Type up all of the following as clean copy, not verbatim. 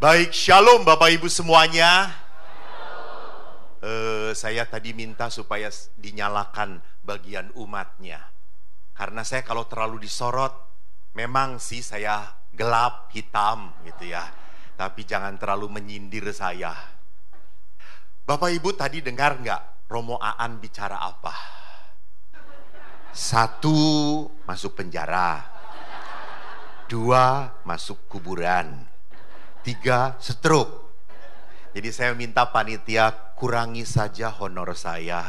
Baik, shalom Bapak Ibu semuanya. Saya tadi minta supaya dinyalakan bagian umatnya. Karena saya kalau terlalu disorot, memang sih saya gelap, hitam gitu ya. Tapi jangan terlalu menyindir saya. Bapak Ibu tadi dengar nggak Romo Aan bicara apa? 1, masuk penjara. 2, masuk kuburan. 3, stroke. Jadi saya minta panitia kurangi saja honor saya.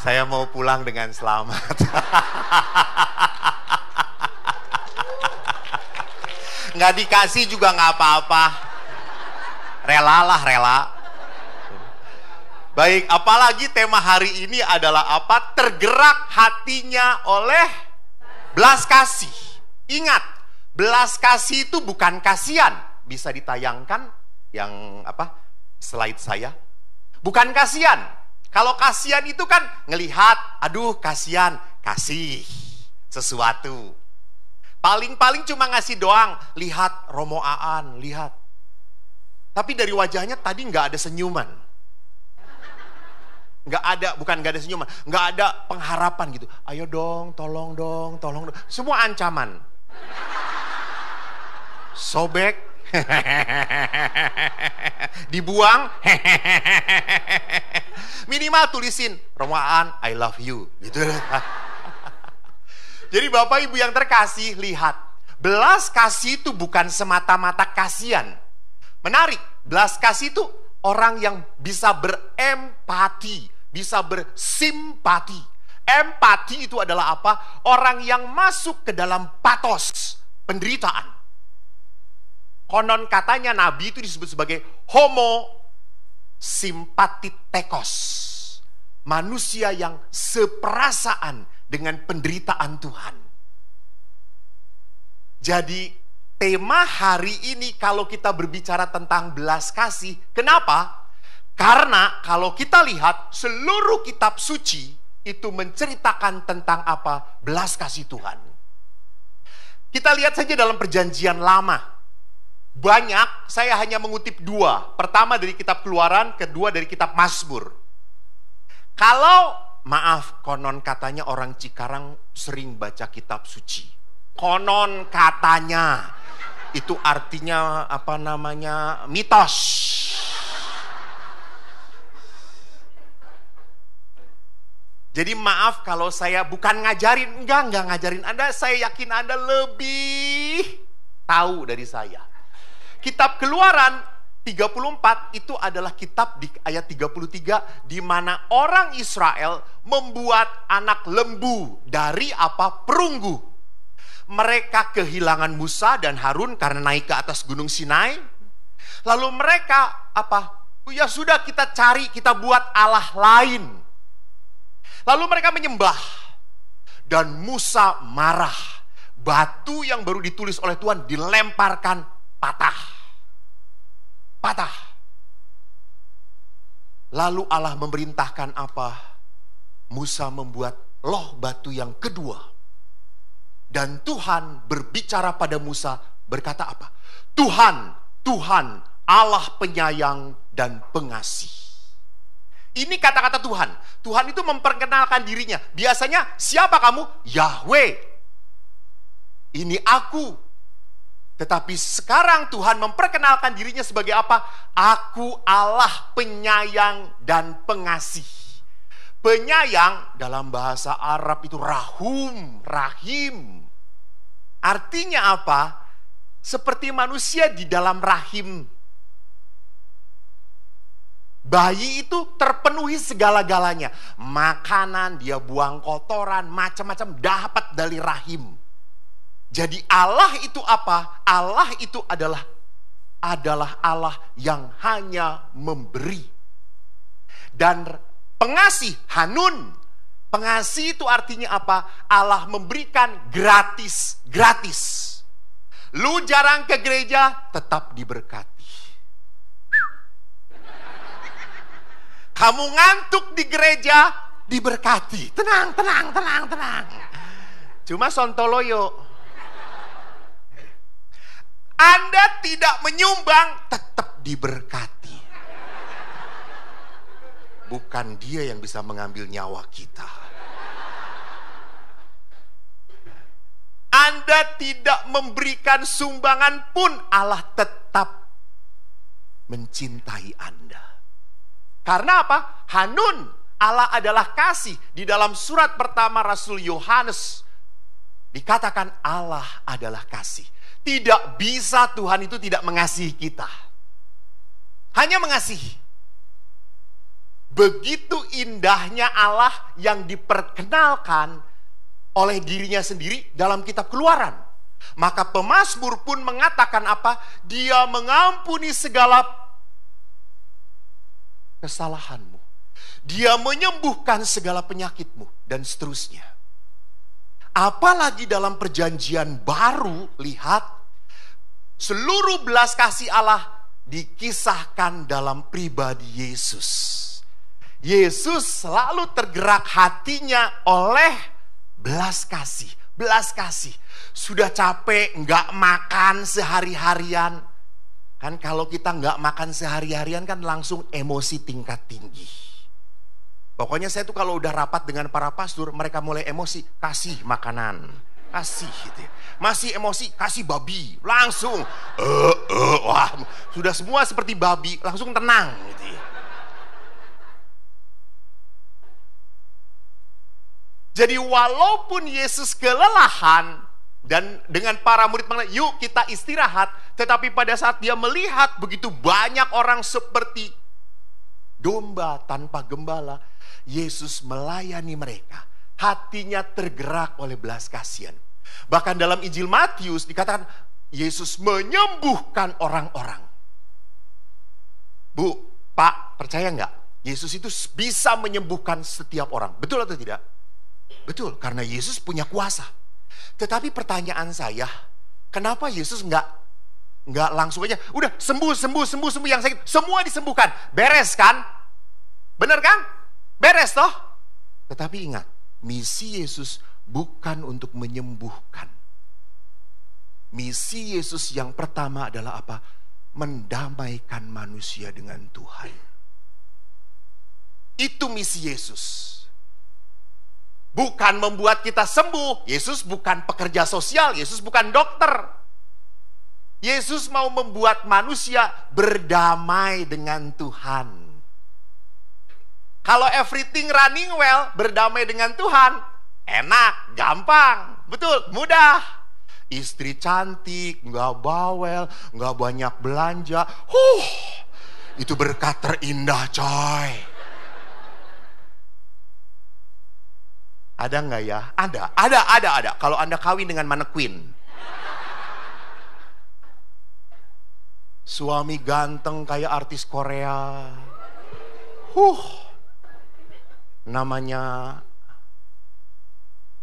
Saya mau pulang dengan selamat. Nggak dikasih juga nggak apa-apa. Relalah, rela. Baik, apalagi tema hari ini adalah apa? Tergerak hatinya oleh belas kasih. Ingat, belas kasih itu bukan kasihan. Bisa ditayangkan yang apa? Slide saya. Bukan kasihan. Kalau kasihan itu kan ngelihat, aduh kasihan, kasih sesuatu. Paling-paling cuma ngasih doang. Lihat Romo Aan, lihat. Tapi dari wajahnya tadi nggak ada senyuman. Nggak ada, bukan nggak ada senyuman, nggak ada pengharapan gitu. Ayo dong, tolong dong, tolong dong. Semua ancaman. Sobek, dibuang, minimal tulisin Romo Aan, I love you, gitu. Jadi Bapak Ibu yang terkasih, lihat, belas kasih itu bukan semata-mata kasihan. Menarik, belas kasih itu orang yang bisa berempati, bisa bersimpati. Empati itu adalah apa? Orang yang masuk ke dalam patos penderitaan. Konon katanya Nabi itu disebut sebagai homo simpatitekos. Manusia yang seperasaan dengan penderitaan Tuhan. Jadi tema hari ini kalau kita berbicara tentang belas kasih, kenapa? Karena kalau kita lihat seluruh kitab suci itu menceritakan tentang apa? Belas kasih Tuhan. Kita lihat saja dalam perjanjian lama. Banyak, saya hanya mengutip 2. Pertama dari kitab Keluaran, kedua dari kitab Mazmur. Kalau, maaf, konon katanya orang Cikarang sering baca kitab suci. Konon katanya. Itu artinya apa namanya? Mitos. Jadi maaf kalau saya bukan ngajarin, enggak ngajarin Anda, saya yakin Anda lebih tahu dari saya. Kitab Keluaran 34 itu adalah kitab di ayat 33 di mana orang Israel membuat anak lembu dari apa? Perunggu. Mereka kehilangan Musa dan Harun karena naik ke atas gunung Sinai. Lalu mereka apa? Ya sudah, kita cari, kita buat Allah lain. Lalu mereka menyembah. Dan Musa marah. Batu yang baru ditulis oleh Tuhan dilemparkan patah. Patah. Lalu Allah memerintahkan apa? Musa membuat loh batu yang kedua. Dan Tuhan berbicara pada Musa, berkata apa? Tuhan, Allah penyayang dan pengasih. Ini kata-kata Tuhan. Tuhan itu memperkenalkan dirinya. Biasanya, siapa kamu? Yahweh. Ini aku. Tetapi sekarang Tuhan memperkenalkan dirinya sebagai apa? Aku Allah penyayang dan pengasih. Penyayang dalam bahasa Arab itu rahim. Artinya apa? Seperti manusia di dalam rahim. Bayi itu terpenuhi segala-galanya. Makanan, dia buang kotoran, macam-macam dapat dari rahim. Jadi Allah itu apa? Allah itu adalah Allah yang hanya memberi. Dan pengasih, Hanun. Pengasih itu artinya apa? Allah memberikan gratis. Lu jarang ke gereja, tetap diberkati. Kamu ngantuk di gereja, diberkati. Tenang. Cuma sontoloyo. Anda tidak menyumbang, tetap diberkati. Bukan dia yang bisa mengambil nyawa kita. Anda tidak memberikan sumbangan pun, Allah tetap mencintai Anda. Karena apa? Hanun, Allah adalah kasih. Di dalam surat pertama Rasul Yohanes dikatakan Allah adalah kasih. Tidak bisa Tuhan itu tidak mengasihi kita. Hanya mengasihi. Begitu indahnya Allah yang diperkenalkan oleh dirinya sendiri dalam kitab Keluaran. Maka pemazmur pun mengatakan apa? Dia mengampuni segala kesalahanmu. Dia menyembuhkan segala penyakitmu dan seterusnya. Apalagi dalam perjanjian baru, lihat, seluruh belas kasih Allah dikisahkan dalam pribadi Yesus. Yesus selalu tergerak hatinya oleh belas kasih. Belas kasih. Sudah capek nggak makan sehari-harian. Kan kalau kita nggak makan sehari-harian kan langsung emosi tingkat tinggi. Pokoknya saya tuh kalau udah rapat dengan para pastor, mereka mulai emosi, kasih makanan, kasih gitu ya. Masih emosi, kasih babi, langsung wah, sudah semua seperti babi, langsung tenang gitu ya. Jadi walaupun Yesus kelelahan dan dengan para murid mengatakan, yuk kita istirahat, tetapi pada saat dia melihat begitu banyak orang seperti domba tanpa gembala, Yesus melayani mereka. Hatinya tergerak oleh belas kasihan. Bahkan dalam Injil Matius dikatakan Yesus menyembuhkan orang-orang. Bu, Pak, percaya nggak? Yesus itu bisa menyembuhkan setiap orang. Betul atau tidak? Betul, karena Yesus punya kuasa. Tetapi pertanyaan saya, kenapa Yesus nggak langsung aja, udah sembuh yang sakit, semua disembuhkan, beres kan? Bener kan? Beres toh? Tetapi ingat, misi Yesus bukan untuk menyembuhkan. Misi Yesus yang pertama adalah apa? Mendamaikan manusia dengan Tuhan. Itu misi Yesus. Bukan membuat kita sembuh. Yesus bukan pekerja sosial, Yesus bukan dokter. Yesus mau membuat manusia berdamai dengan Tuhan. Kalau everything running well, berdamai dengan Tuhan, enak, gampang, betul, mudah. Istri cantik, gak bawel, gak banyak belanja. Itu berkat terindah, coy. Ada nggak ya? Ada. Kalau Anda kawin dengan mannequin, suami ganteng kayak artis Korea, namanya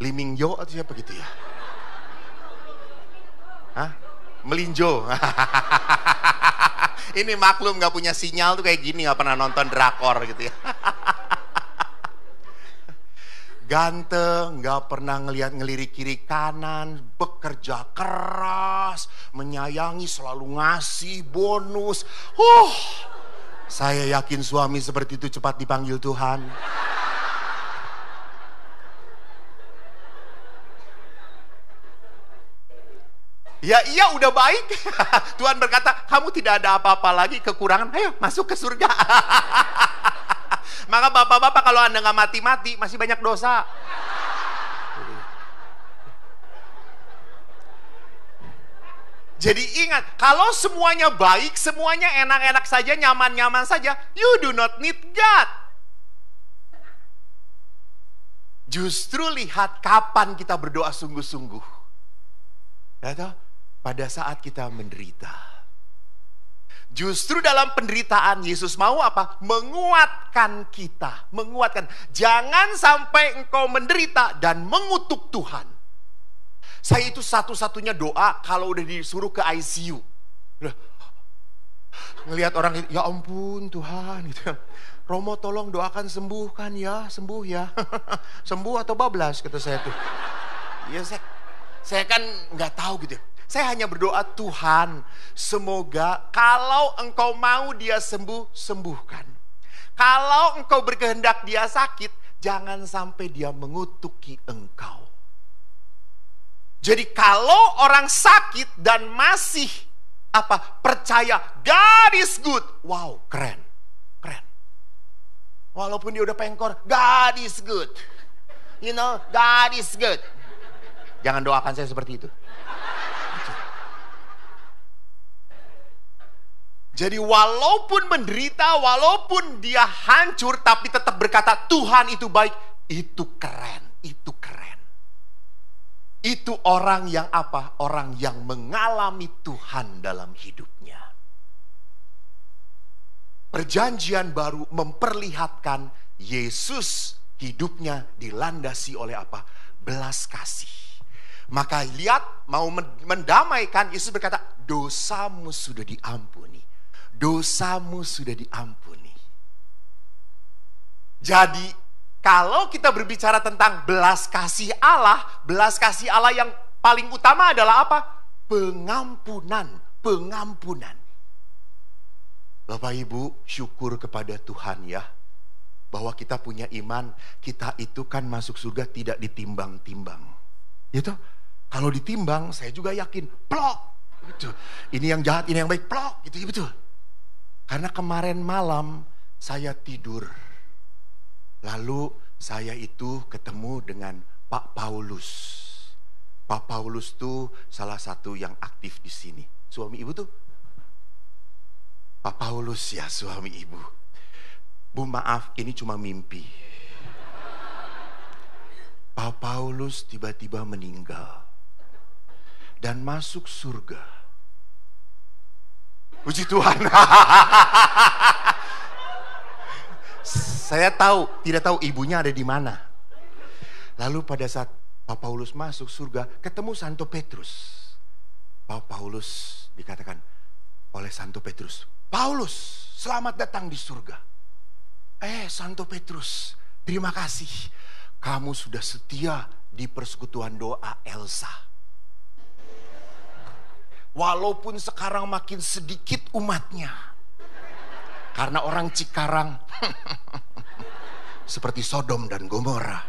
Lee Min Ho atau siapa gitu ya? Hah? Melinjo. Ini maklum nggak punya sinyal tuh kayak gini, nggak pernah nonton drakor gitu ya. Ganteng, gak pernah ngelirik kiri kanan, bekerja keras, menyayangi, selalu ngasih bonus. Saya yakin suami seperti itu cepat dipanggil Tuhan. Ya iya udah baik. Tuhan berkata, kamu tidak ada apa-apa lagi, kekurangan, ayo masuk ke surga. Maka bapak-bapak kalau Anda nggak mati-mati, masih banyak dosa. Jadi ingat, kalau semuanya baik, semuanya enak-enak saja, nyaman-nyaman saja, you do not need God. Justru lihat kapan kita berdoa sungguh-sungguh. Ya, pada saat kita menderita. Justru dalam penderitaan Yesus mau apa? Menguatkan kita, menguatkan. Jangan sampai engkau menderita dan mengutuk Tuhan. Saya itu satu-satunya doa kalau udah disuruh ke ICU. Ngelihat orang, ya ampun Tuhan gitu. Romo tolong doakan sembuhkan ya, sembuh ya. Sembuh atau bablas kata saya tuh. Ya saya kan nggak tahu gitu. Saya hanya berdoa, Tuhan, semoga kalau Engkau mau dia sembuh, sembuhkan. Kalau Engkau berkehendak dia sakit, jangan sampai dia mengutuki Engkau. Jadi kalau orang sakit dan masih percaya God is good, wow, keren. Walaupun dia udah pengkor, God is good. You know, God is good. Jangan doakan saya seperti itu. Jadi walaupun menderita, walaupun dia hancur, tapi tetap berkata Tuhan itu baik. Itu keren, itu keren. Itu orang yang Orang yang mengalami Tuhan dalam hidupnya. Perjanjian baru memperlihatkan Yesus hidupnya dilandasi oleh belas kasih. Maka lihat, mau mendamaikan, Yesus berkata, dosamu sudah diampuni. Dosamu sudah diampuni. Jadi, kalau kita berbicara tentang belas kasih Allah yang paling utama adalah pengampunan. Bapak Ibu, syukur kepada Tuhan ya, bahwa kita punya iman, kita itu kan masuk surga tidak ditimbang-timbang. Gitu. Kalau ditimbang, saya juga yakin, plok. Betul. Ini yang jahat, ini yang baik, plok. Gitu, betul. Karena kemarin malam saya tidur. Lalu saya itu ketemu dengan Pak Paulus. Pak Paulus tuh salah satu yang aktif di sini. Suami ibu tuh Pak Paulus ya, suami ibu. Bu, maaf, ini cuma mimpi. Pak Paulus tiba-tiba meninggal dan masuk surga. Puji Tuhan. Saya tidak tahu ibunya ada di mana. Lalu pada saat Pak Paulus masuk surga, ketemu Santo Petrus. Pak Paulus dikatakan oleh Santo Petrus, Paulus, selamat datang di surga. Santo Petrus, terima kasih. Kamu sudah setia di persekutuan doa Elsa. Walaupun sekarang makin sedikit umatnya. Karena orang Cikarang seperti Sodom dan Gomora.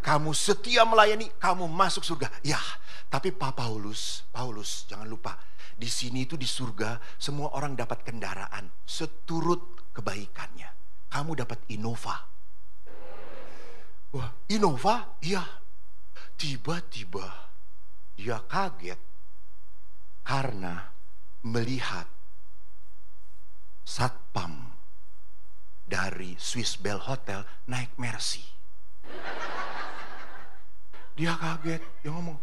Kamu setia melayani, kamu masuk surga. Ya, tapi Pak Paulus, jangan lupa. Di sini itu di surga, semua orang dapat kendaraan seturut kebaikannya. Kamu dapat Innova. Wah, Innova? Iya. Tiba-tiba dia kaget karena melihat satpam dari Swiss Bell Hotel naik Mercy. Dia kaget, dia ngomong,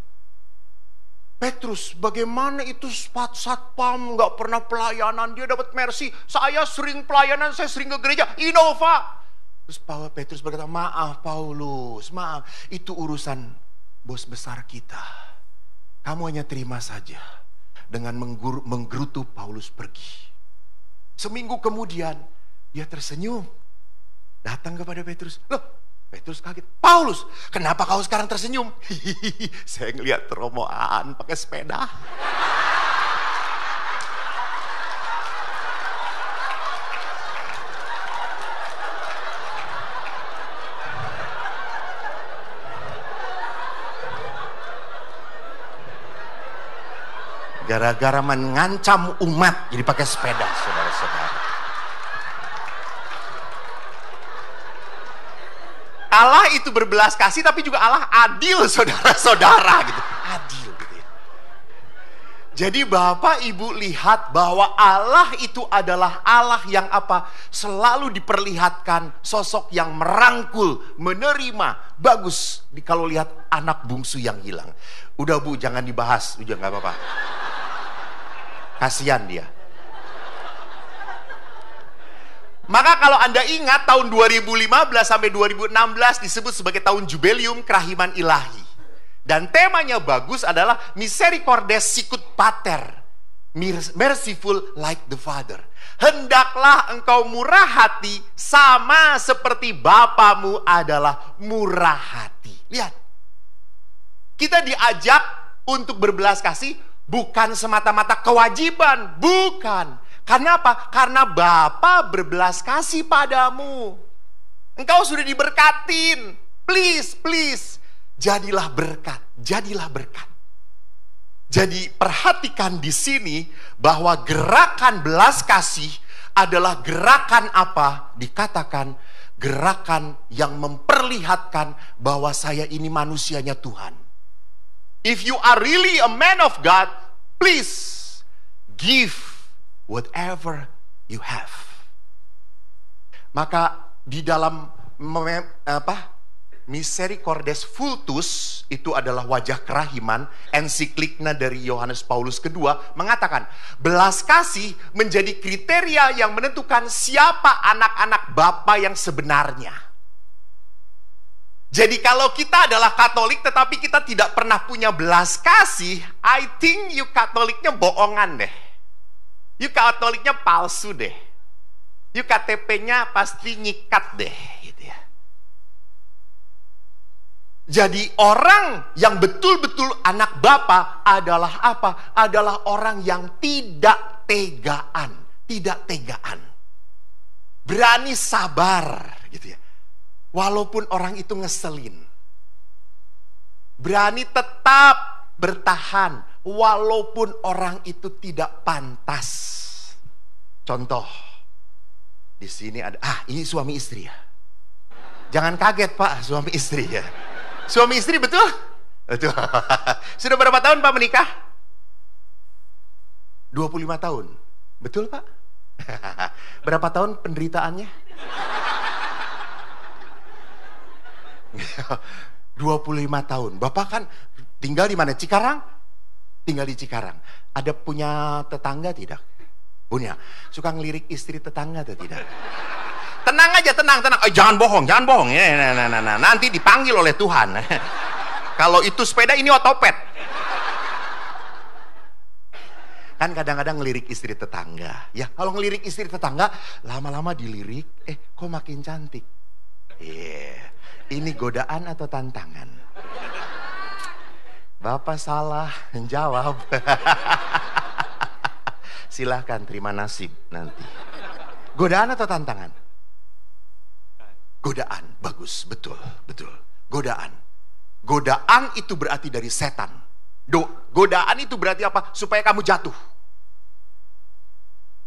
Petrus, bagaimana itu satpam gak pernah pelayanan, dia dapat Mercy. Saya sering pelayanan, saya sering ke gereja, Innova. Terus Petrus berkata, maaf Paulus, maaf, itu urusan bos besar kita. Kamu hanya terima saja. Dengan menggerutu Paulus pergi. Seminggu kemudian dia tersenyum, datang kepada Petrus. Loh, Petrus kaget. Paulus, kenapa kau sekarang tersenyum? Saya ngelihat romoan pakai sepeda. Gara-gara mengancam umat, jadi pakai sepeda, saudara-saudara. Allah itu berbelas kasih, tapi juga Allah adil, saudara-saudara, gitu. Adil, gitu ya. Jadi Bapak Ibu lihat bahwa Allah itu adalah Allah yang selalu diperlihatkan sosok yang merangkul, menerima. Bagus kalau lihat anak bungsu yang hilang. Udah Bu, jangan dibahas, udah nggak apa-apa. Kasihan dia. Maka kalau Anda ingat tahun 2015 sampai 2016 disebut sebagai tahun Jubileum Kerahiman Ilahi. Dan temanya bagus adalah Misericordes Sicut Pater, merciful like the Father. Hendaklah engkau murah hati sama seperti Bapamu adalah murah hati. Lihat. Kita diajak untuk berbelas kasih bukan semata-mata kewajiban, bukan. Karena apa? Karena Bapa berbelas kasih padamu. Engkau sudah diberkatin. Please, please. Jadilah berkat, jadilah berkat. Jadi perhatikan di sini bahwa gerakan belas kasih adalah gerakan apa? Dikatakan gerakan yang memperlihatkan bahwa saya ini manusianya Tuhan. If you are really a man of God, please give whatever you have. Maka di dalam Misericordes Vultus, itu adalah wajah kerahiman, ensikliknya dari Yohanes Paulus kedua, mengatakan belas kasih menjadi kriteria yang menentukan siapa anak-anak Bapa yang sebenarnya. Jadi kalau kita adalah Katolik tetapi kita tidak pernah punya belas kasih, I think you Katoliknya bohongan deh. You Katoliknya palsu deh. You KTP-nya pasti nyikat deh, gitu ya. Jadi orang yang betul-betul anak Bapa adalah apa? Adalah orang yang tidak tegaan, tidak tegaan. Berani sabar, gitu ya. Walaupun orang itu ngeselin. Berani tetap bertahan walaupun orang itu tidak pantas. Contoh, di sini ada, ini suami istri ya. Jangan kaget Pak, suami istri ya. Suami istri betul? Betul. Sudah berapa tahun Pak menikah? 25 tahun. Betul Pak? Berapa tahun penderitaannya? 25 tahun. Bapak kan tinggal di mana? Cikarang? Tinggal di Cikarang. Ada punya tetangga tidak? Punya. Suka ngelirik istri tetangga atau tidak? Tenang aja, tenang. Jangan bohong. Nah, nanti dipanggil oleh Tuhan. Kalau itu sepeda, ini otopet. Kan kadang-kadang ngelirik istri tetangga. Ya, kalau ngelirik istri tetangga, lama-lama dilirik, kok makin cantik. Ini godaan atau tantangan? Bapak salah jawab. Silahkan terima nasib nanti. Godaan atau tantangan? Godaan, bagus, betul. Godaan. Godaan itu berarti dari setan. Godaan itu berarti apa? Supaya kamu jatuh.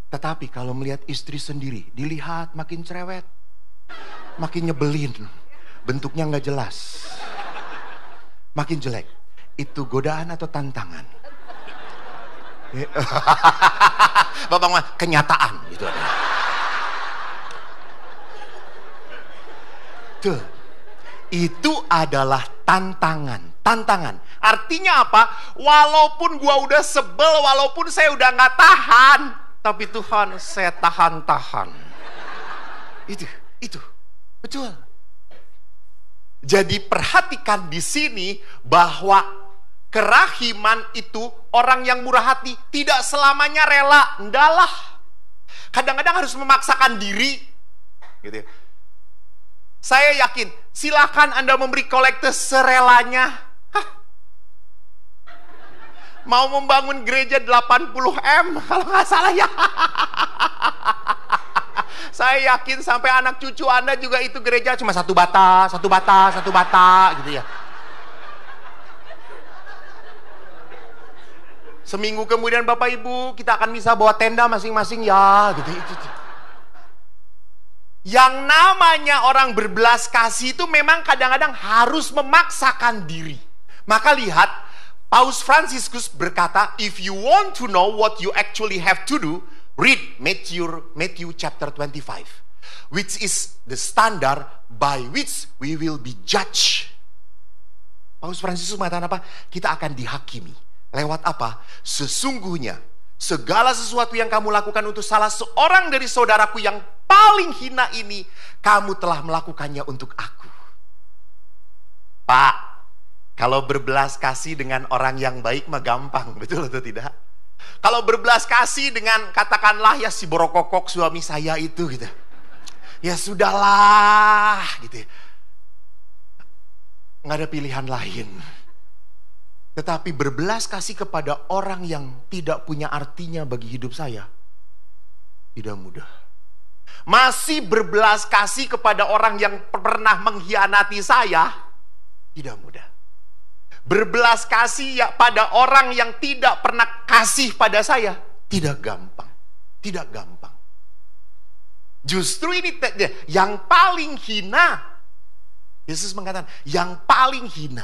Tetapi kalau melihat istri sendiri, dilihat makin cerewet, makin nyebelin, bentuknya nggak jelas, makin jelek. Itu godaan atau tantangan? Bapak mah kenyataan gitu. Tuh, itu adalah tantangan. Artinya apa? Walaupun gua udah sebel, walaupun saya udah nggak tahan, tapi Tuhan, saya tahan. Itu betul. Jadi perhatikan di sini bahwa kerahiman itu, orang yang murah hati tidak selamanya rela. Ndalah. Kadang-kadang harus memaksakan diri, gitu ya. Saya yakin, silakan Anda memberi kolekte serelanya. Mau membangun gereja 80M, kalau nggak salah ya. Saya yakin sampai anak cucu Anda juga itu gereja cuma satu bata, gitu ya. Seminggu kemudian Bapak Ibu, kita akan bisa bawa tenda masing-masing ya, gitu. Yang namanya orang berbelas kasih itu memang kadang-kadang harus memaksakan diri. Maka lihat, Paus Fransiskus berkata, if you want to know what you actually have to do, read Matthew chapter 25, which is the standard by which we will be judged. Paus Fransiskus mengatakan apa? Kita akan dihakimi. Lewat apa? Sesungguhnya segala sesuatu yang kamu lakukan untuk salah seorang dari saudaraku yang paling hina ini, kamu telah melakukannya untuk aku. Pak, kalau berbelas kasih dengan orang yang baik mah gampang, betul atau tidak? Kalau berbelas kasih dengan katakanlah ya si borokokok suami saya itu gitu, ya sudahlah gitu, nggak ada pilihan lain. Tetapi berbelas kasih kepada orang yang tidak punya artinya bagi hidup saya, tidak mudah. Masih berbelas kasih kepada orang yang pernah mengkhianati saya, tidak mudah. Berbelas kasih ya pada orang yang tidak pernah kasih pada saya, tidak gampang. Tidak gampang. Justru ini yang paling hina. Yesus mengatakan, yang paling hina.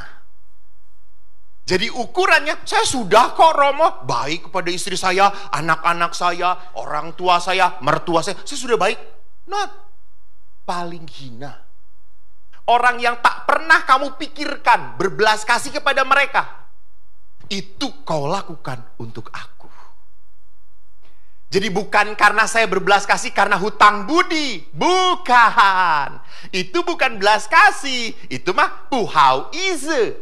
Jadi ukurannya, saya sudah kok Romo, baik kepada istri saya, anak-anak saya, orang tua saya, mertua saya sudah baik. Not. Paling hina. Orang yang tak pernah kamu pikirkan berbelas kasih kepada mereka, itu kau lakukan untuk aku. Jadi bukan karena saya berbelas kasih karena hutang budi. Bukan. Itu bukan belas kasih. Itu mah puhauise.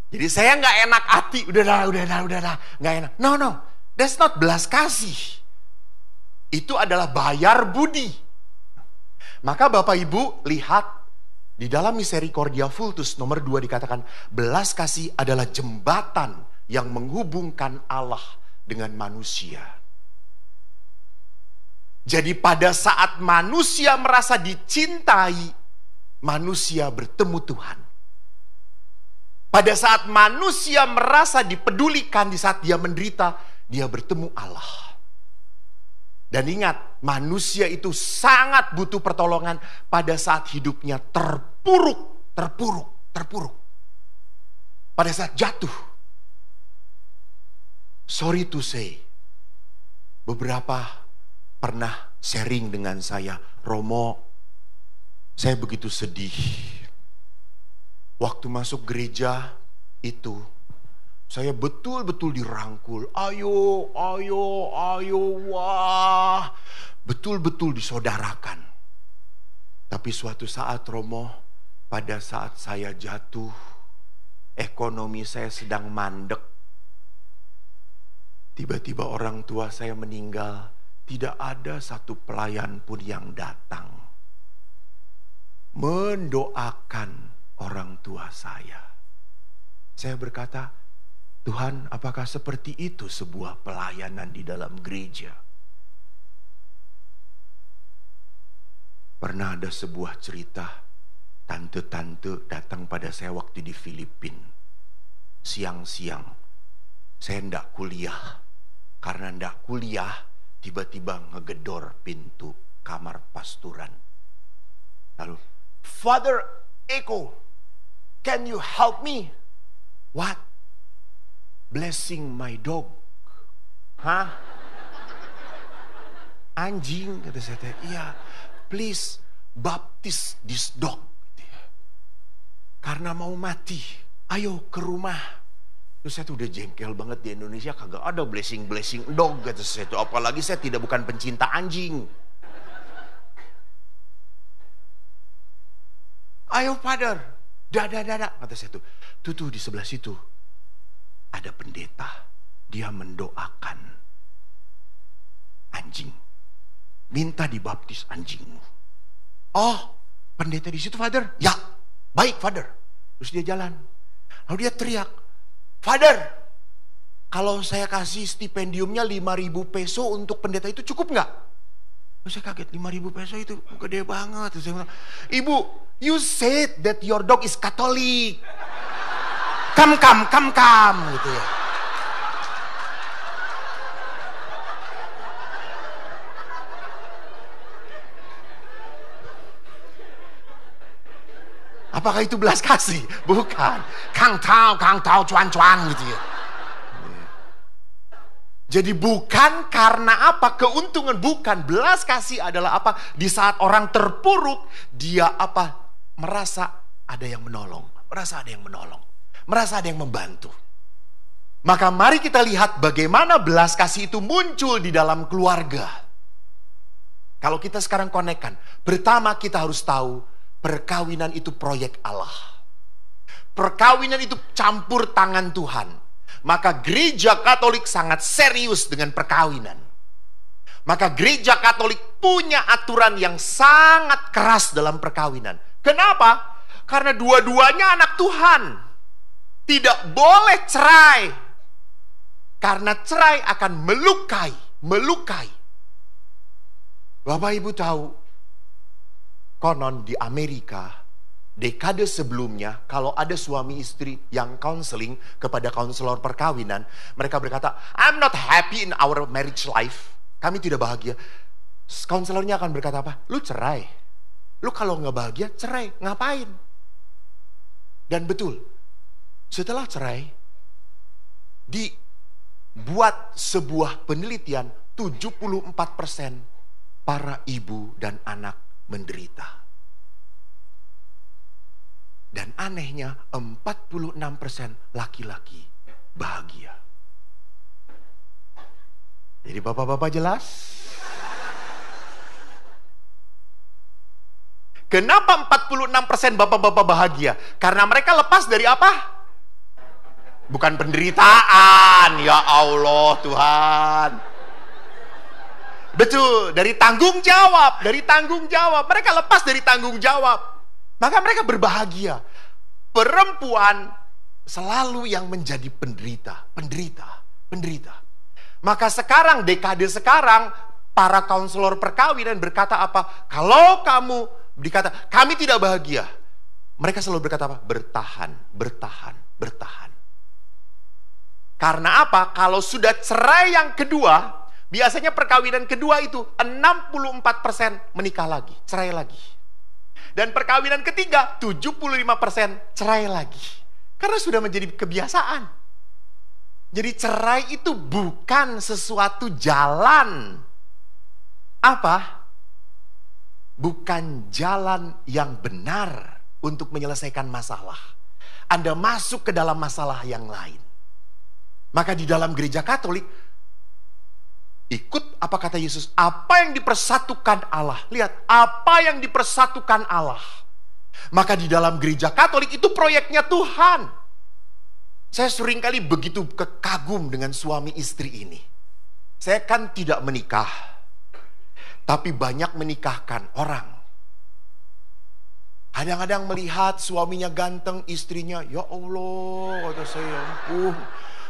Jadi saya nggak enak hati. Udah dah. Nggak enak. No. That's not belas kasih. Itu adalah bayar budi. Maka Bapak Ibu lihat di dalam Misericordia Vultus nomor 2 dikatakan belas kasih adalah jembatan yang menghubungkan Allah dengan manusia. Jadi pada saat manusia merasa dicintai, manusia bertemu Tuhan. Pada saat manusia merasa dipedulikan di saat dia menderita, dia bertemu Allah. Dan ingat, manusia itu sangat butuh pertolongan pada saat hidupnya terpuruk. Pada saat jatuh. Sorry to say, beberapa pernah sharing dengan saya, Romo, saya begitu sedih. Waktu masuk gereja itu, saya betul-betul dirangkul. Ayo, wah. Betul-betul disaudarakan. Tapi suatu saat Romo, pada saat saya jatuh, ekonomi saya sedang mandek. Tiba-tiba orang tua saya meninggal, tidak ada satu pelayan pun yang datang mendoakan orang tua saya. Saya berkata, Tuhan, apakah seperti itu sebuah pelayanan di dalam gereja? Pernah ada sebuah cerita, tante-tante datang pada saya waktu di Filipina. Siang-siang, saya ndak kuliah. Karena ndak kuliah, tiba-tiba ngegedor pintu kamar pasturan. Lalu, Father Eko, can you help me? What? Blessing my dog. Hah? Anjing, kata saya. Iya, please baptize this dog. Karena mau mati. Ayo ke rumah. Terus saya tuh udah jengkel banget, di Indonesia kagak ada blessing dog, kata saya tuh. Apalagi saya bukan pencinta anjing. Ayo Father, dada, kata saya tuh. Tuh di sebelah situ ada pendeta, dia mendoakan anjing, minta dibaptis anjingmu. Oh, pendeta di situ Father? Ya, baik Father. Terus dia jalan, lalu dia teriak, Father, kalau saya kasih stipendiumnya 5.000 peso untuk pendeta itu cukup nggak? Saya kaget, 5.000 peso itu gede banget. Saya bilang, Ibu, you said that your dog is Catholic. Come gitu ya. Apakah itu belas kasih? Bukan. Kang tau, cuan gitu ya. Jadi bukan karena apa? Keuntungan bukan. Belas kasih adalah apa? Di saat orang terpuruk, dia apa? Merasa ada yang menolong. Merasa ada yang membantu. Maka mari kita lihat bagaimana belas kasih itu muncul di dalam keluarga. Kalau kita sekarang konekkan, pertama kita harus tahu, perkawinan itu proyek Allah. Perkawinan itu campur tangan Tuhan. Maka gereja Katolik sangat serius dengan perkawinan. Maka gereja Katolik punya aturan yang sangat keras dalam perkawinan. Kenapa? Karena dua-duanya anak Tuhan. Tidak boleh cerai. Karena cerai akan melukai. Bapak Ibu tahu, konon di Amerika, dekade sebelumnya, kalau ada suami istri yang counseling kepada konselor perkawinan, mereka berkata, I'm not happy in our marriage life. Kami tidak bahagia. Konselornya akan berkata apa? Lu cerai. Lu kalau nggak bahagia, cerai. Ngapain? Dan betul, setelah cerai, dibuat sebuah penelitian, 74% para ibu dan anak menderita. Dan anehnya 46% laki-laki bahagia. Jadi bapak-bapak jelas? Kenapa 46% bapak-bapak bahagia? Karena mereka lepas dari apa? Bukan penderitaan, ya Allah Tuhan. Betul, dari tanggung jawab. Mereka lepas dari tanggung jawab. Maka mereka berbahagia. Perempuan selalu yang menjadi penderita. Maka sekarang, dekade sekarang, para konselor perkawinan berkata apa? Kalau kamu dikata, kami tidak bahagia. Mereka selalu berkata apa? Bertahan. Karena apa? Kalau sudah cerai yang kedua, biasanya perkawinan kedua itu 64% menikah lagi, cerai lagi. Dan perkawinan ketiga 75% cerai lagi. Karena sudah menjadi kebiasaan. Jadi cerai itu bukan sesuatu jalan. Apa? Bukan jalan yang benar untuk menyelesaikan masalah. Anda masuk ke dalam masalah yang lain. Maka di dalam gereja Katolik, ikut apa kata Yesus, apa yang dipersatukan Allah. Lihat, apa yang dipersatukan Allah. Maka di dalam gereja Katolik itu proyeknya Tuhan. Saya seringkali begitu kagum dengan suami istri ini. Saya kan tidak menikah, tapi banyak menikahkan orang. Kadang-kadang melihat suaminya ganteng, istrinya, ya Allah, kata saya, ampun.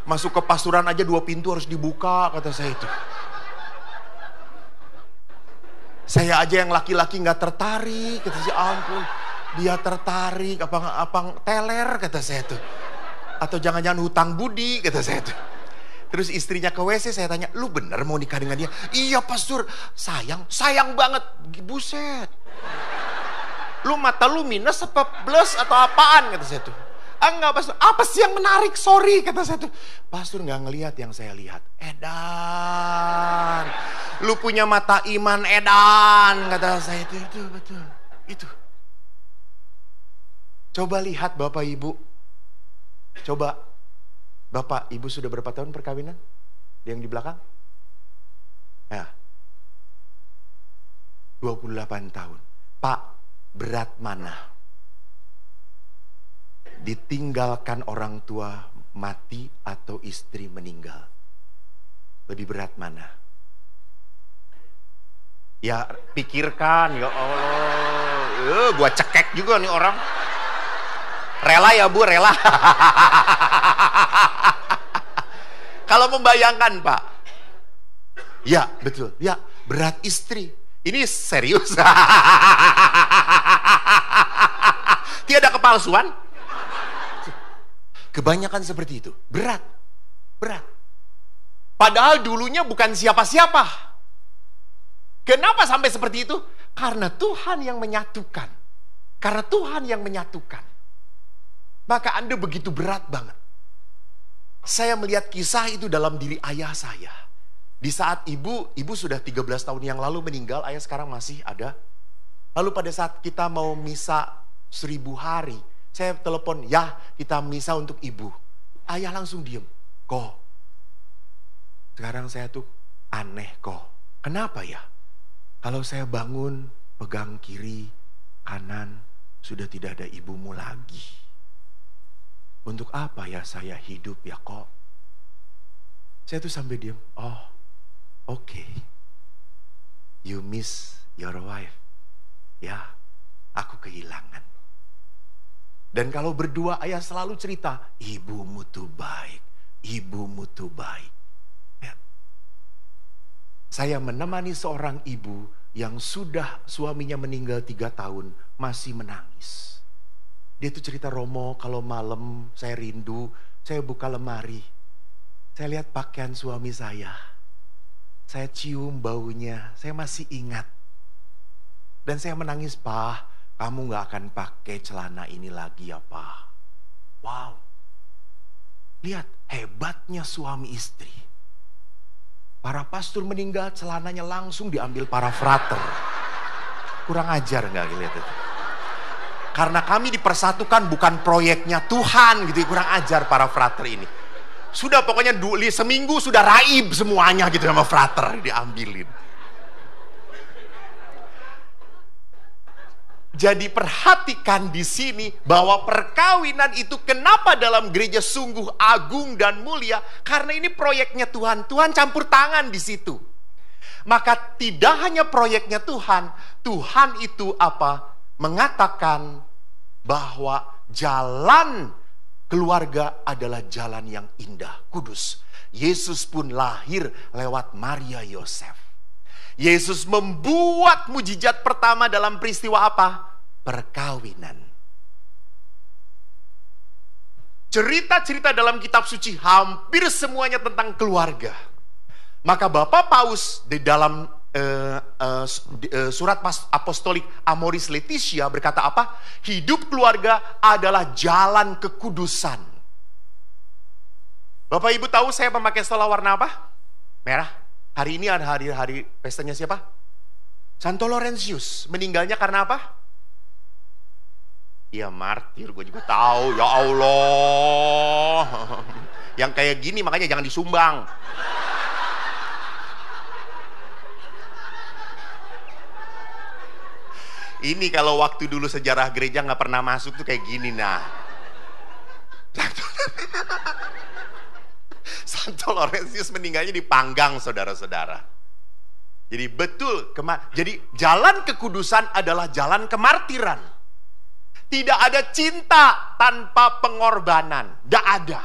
Masuk ke pasturan aja 2 pintu harus dibuka, kata saya itu. Saya aja yang laki-laki gak tertarik, kata saya, ampun. Dia tertarik, abang teler, kata saya itu. Atau jangan-jangan hutang budi, kata saya itu. Terus istrinya ke WC, saya tanya, lu bener mau nikah dengan dia? Iya pastor, sayang banget. Buset. Lu mata lu minus apa plus atau apaan, kata saya itu. Enggak pastor, apa sih yang menarik? Sorry, kata saya itu. Pastor gak ngelihat yang saya lihat. Edan. Lu punya mata iman, edan, kata saya itu. Itu betul. Itu. Coba lihat Bapak Ibu. Coba, Bapak, Ibu sudah berapa tahun perkawinan? Yang di belakang? Ya. 28 tahun. Pak, berat mana? Ditinggalkan orang tua mati atau istri meninggal? Lebih berat mana? Ya, pikirkan, ya Allah. Gua cekek juga nih orang. Rela ya Bu, rela. Kalau membayangkan Pak. Ya betul, ya berat istri. Ini serius. Tiada kepalsuan. Kebanyakan seperti itu, berat. Padahal dulunya bukan siapa-siapa. Kenapa sampai seperti itu? Karena Tuhan yang menyatukan. Maka Anda begitu berat banget. Saya melihat kisah itu dalam diri ayah saya. Di saat ibu sudah 13 tahun yang lalu meninggal, ayah sekarang masih ada. Lalu pada saat kita mau misa 1000 hari, saya telepon, ya kita misa untuk ibu. Ayah langsung diem. Kok, sekarang saya tuh aneh kok. Kenapa ya? Kalau saya bangun, pegang kiri, kanan, sudah tidak ada ibumu lagi. Untuk apa ya saya hidup ya kok? Saya tuh sampai diam. Oh, oke. You miss your wife. Ya, aku kehilangan. Dan kalau berdua ayah selalu cerita, ibumu tuh baik, ibumu tuh baik. Ya. Saya menemani seorang ibu yang sudah suaminya meninggal 3 tahun, masih menangis. Dia tuh cerita, Romo, kalau malam saya rindu, saya buka lemari. Saya lihat pakaian suami saya cium baunya, saya masih ingat. Dan saya menangis, Pak, kamu gak akan pakai celana ini lagi ya, Pak. Wow. Lihat, hebatnya suami istri. Para pastor meninggal, celananya langsung diambil para frater. Kurang ajar gak lihat itu? Karena kami dipersatukan bukan proyeknya Tuhan gitu, kurang ajar para frater ini. Sudah pokoknya seminggu sudah raib semuanya gitu sama frater, diambilin. Jadi perhatikan di sini bahwa perkawinan itu kenapa dalam gereja sungguh agung dan mulia, karena ini proyeknya Tuhan. Tuhan campur tangan di situ. Maka tidak hanya proyeknya Tuhan, Tuhan itu mengatakan bahwa jalan keluarga adalah jalan yang indah, kudus. Yesus pun lahir lewat Maria Yosef. Yesus membuat mujizat pertama dalam peristiwa apa? Perkawinan. Cerita-cerita dalam kitab suci hampir semuanya tentang keluarga. Maka Bapak Paus di dalam surat apostolik Amoris Laetitia berkata apa? Hidup keluarga adalah jalan kekudusan. Bapak Ibu tahu saya memakai stola warna apa? Merah. Hari ini ada hari pestanya siapa? Santo Laurentius. Meninggalnya karena apa? Ya martir, gue juga tahu. Ya Allah. Yang kayak gini makanya jangan disumbang. Ini kalau waktu dulu sejarah gereja nggak pernah masuk tuh kayak gini nah. Santo Laurentius meninggalnya dipanggang, saudara-saudara. Jadi betul, jadi jalan kekudusan adalah jalan kemartiran. Tidak ada cinta tanpa pengorbanan, tidak ada.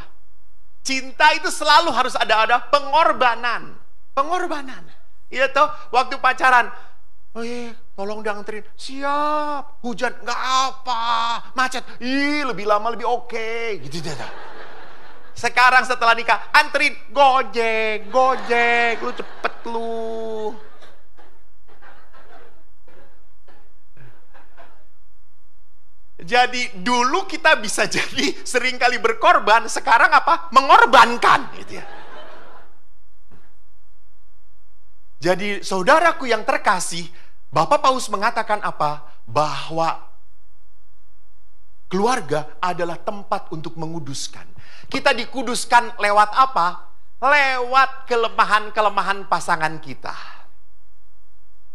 Cinta itu selalu harus ada pengorbanan, pengorbanan. Iya toh, waktu pacaran. Oh iya, tolong dianterin. Siap. Hujan, nggak apa. Macet, lebih lama lebih oke. Gitu. Sekarang setelah nikah, anterin. Gojek. Lu cepet lu. Jadi dulu kita bisa jadi seringkali berkorban. Sekarang apa? Mengorbankan. Gitu ya. Jadi saudaraku yang terkasih, Bapak Paus mengatakan apa? Bahwa keluarga adalah tempat untuk menguduskan. Kita dikuduskan lewat apa? Lewat kelemahan-kelemahan pasangan kita.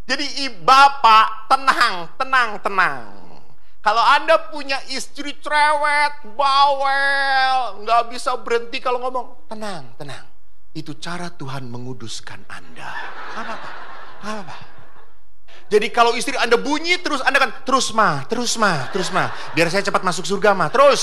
Jadi Bapak tenang. Kalau Anda punya istri cerewet, bawel, nggak bisa berhenti kalau ngomong, tenang. Itu cara Tuhan menguduskan Anda. Apa? Jadi kalau istri Anda bunyi terus, Anda kan terus mah. Biar saya cepat masuk surga mah. Terus.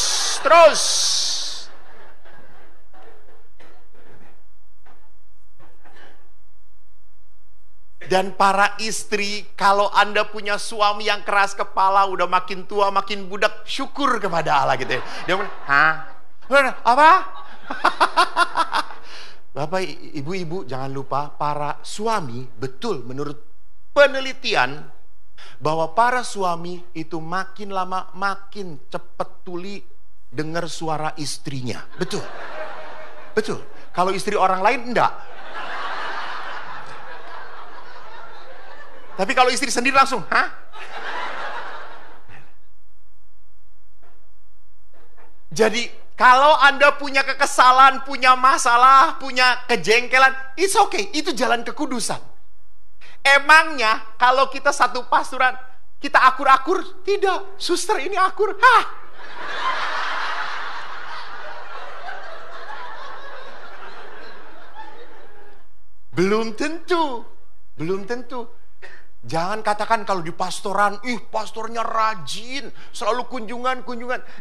Dan para istri, kalau Anda punya suami yang keras kepala, udah makin tua, makin budak, syukur kepada Allah gitu ya. Dia bilang, apa? Bapak, ibu-ibu, jangan lupa para suami, betul menurut penelitian bahwa para suami itu makin lama makin cepat tuli dengar suara istrinya. Betul. Kalau istri orang lain enggak. Tapi kalau istri sendiri langsung, Jadi kalau Anda punya kekesalan, punya masalah, punya kejengkelan, it's okay, itu jalan kekudusan. Emangnya kalau kita satu pastoran, kita akur-akur? Tidak, suster ini akur. Belum tentu. Jangan katakan kalau di pastoran, pastornya rajin, selalu kunjungan.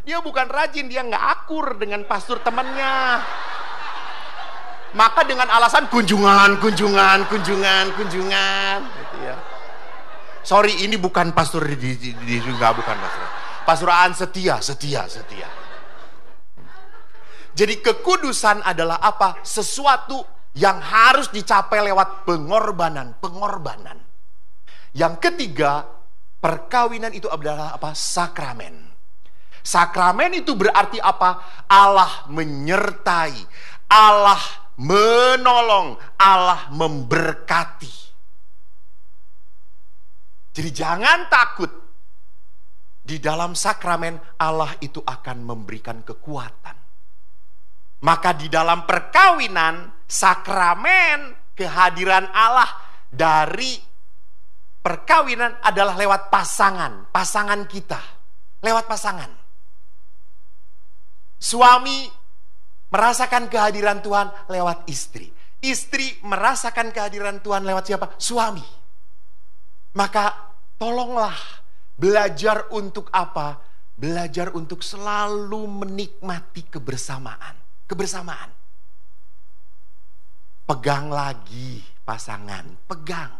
Dia bukan rajin, dia nggak akur dengan pastor temannya. Maka dengan alasan kunjungan. Gitu ya. Sorry, ini bukan pastor nggak, bukan pastor. Pastoraan setia. Jadi kekudusan adalah apa? Sesuatu yang harus dicapai lewat pengorbanan. Yang ketiga, perkawinan itu adalah apa? Sakramen. Sakramen itu berarti apa? Allah menyertai, Allah menolong, Allah memberkati. Jadi jangan takut. Di dalam sakramen Allah itu akan memberikan kekuatan. Maka di dalam perkawinan, sakramen kehadiran Allah dari perkawinan adalah lewat pasangan kita. Lewat pasangan. Suami merasakan kehadiran Tuhan lewat istri. Istri merasakan kehadiran Tuhan lewat siapa? Suami. Maka tolonglah belajar untuk apa? Belajar untuk selalu menikmati kebersamaan. Pegang lagi pasangan, pegang.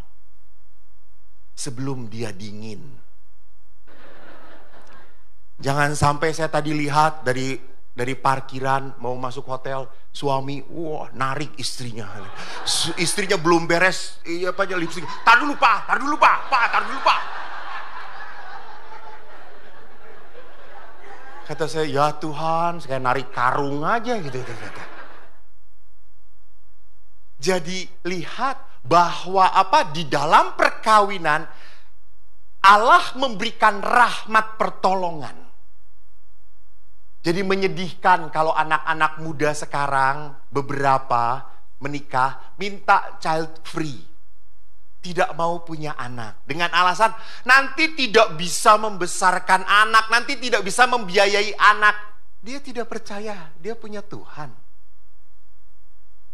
Sebelum dia dingin. Jangan sampai saya tadi lihat dari parkiran mau masuk hotel, suami narik istrinya. Istrinya belum beres lipstick. Tar dulu pak. Kata saya, ya Tuhan, saya narik karung aja gitu. Jadi lihat bahwa di dalam perkawinan Allah memberikan rahmat pertolongan. Jadi menyedihkan kalau anak-anak muda sekarang beberapa menikah minta child free. Tidak mau punya anak. Dengan alasan nanti tidak bisa membesarkan anak, nanti tidak bisa membiayai anak. Dia tidak percaya, dia punya Tuhan.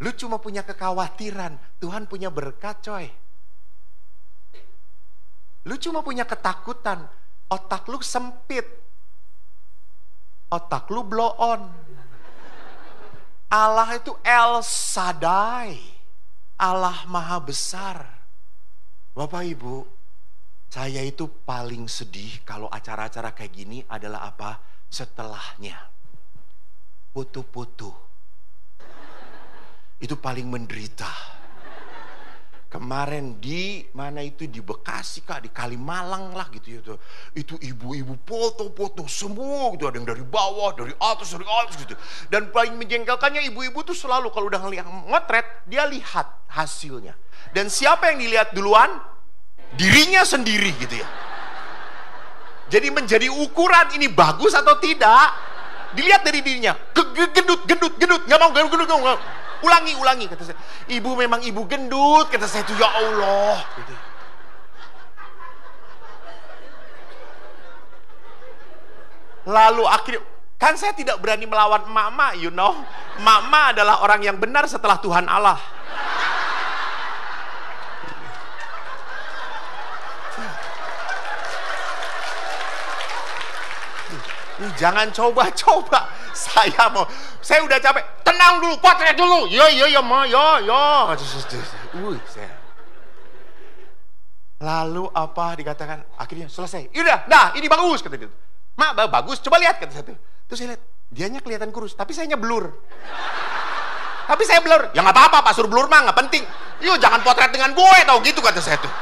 Lu cuma punya kekhawatiran, Tuhan punya berkat coy. Lu cuma punya ketakutan, otak lu sempit. Otak lu blow on. Allah itu El Shaddai. Allah Maha Besar. Bapak Ibu, saya itu paling sedih kalau acara-acara kayak gini adalah apa? Setelahnya. Foto-foto. Itu paling menderita. Kemarin di mana itu, di Bekasi kah, di Kalimalang lah gitu ya. Itu ibu-ibu foto-foto semua gitu, ada yang dari bawah, dari atas gitu. Dan paling menjengkelkannya ibu-ibu tuh selalu kalau udah ngelihat ngetret, dia lihat hasilnya. Dan siapa yang dilihat duluan? Dirinya sendiri gitu ya. Jadi menjadi ukuran ini bagus atau tidak, dilihat dari dirinya. Gendut, nggak mau gendut. Ulangi kata saya. Ibu memang ibu gendut, kata saya itu, ya Allah. Gitu. Lalu akhirnya, kan saya tidak berani melawan emak-emak, you know. Emak-emak adalah orang yang benar setelah Tuhan Allah. Jangan coba-coba. Saya udah capek. Tenang dulu, potret dulu. Ya, ma, ya. Lalu apa dikatakan? Akhirnya selesai. Udah, ini bagus kata dia. Ma, bagus. Coba lihat kata satu. Terus saya lihat, dianya kelihatan kurus, tapi sayanya blur. Ya nggak apa-apa, Pak, suruh blur mah nggak penting. Yuk, jangan potret dengan gue, tau gitu kata saya tuh.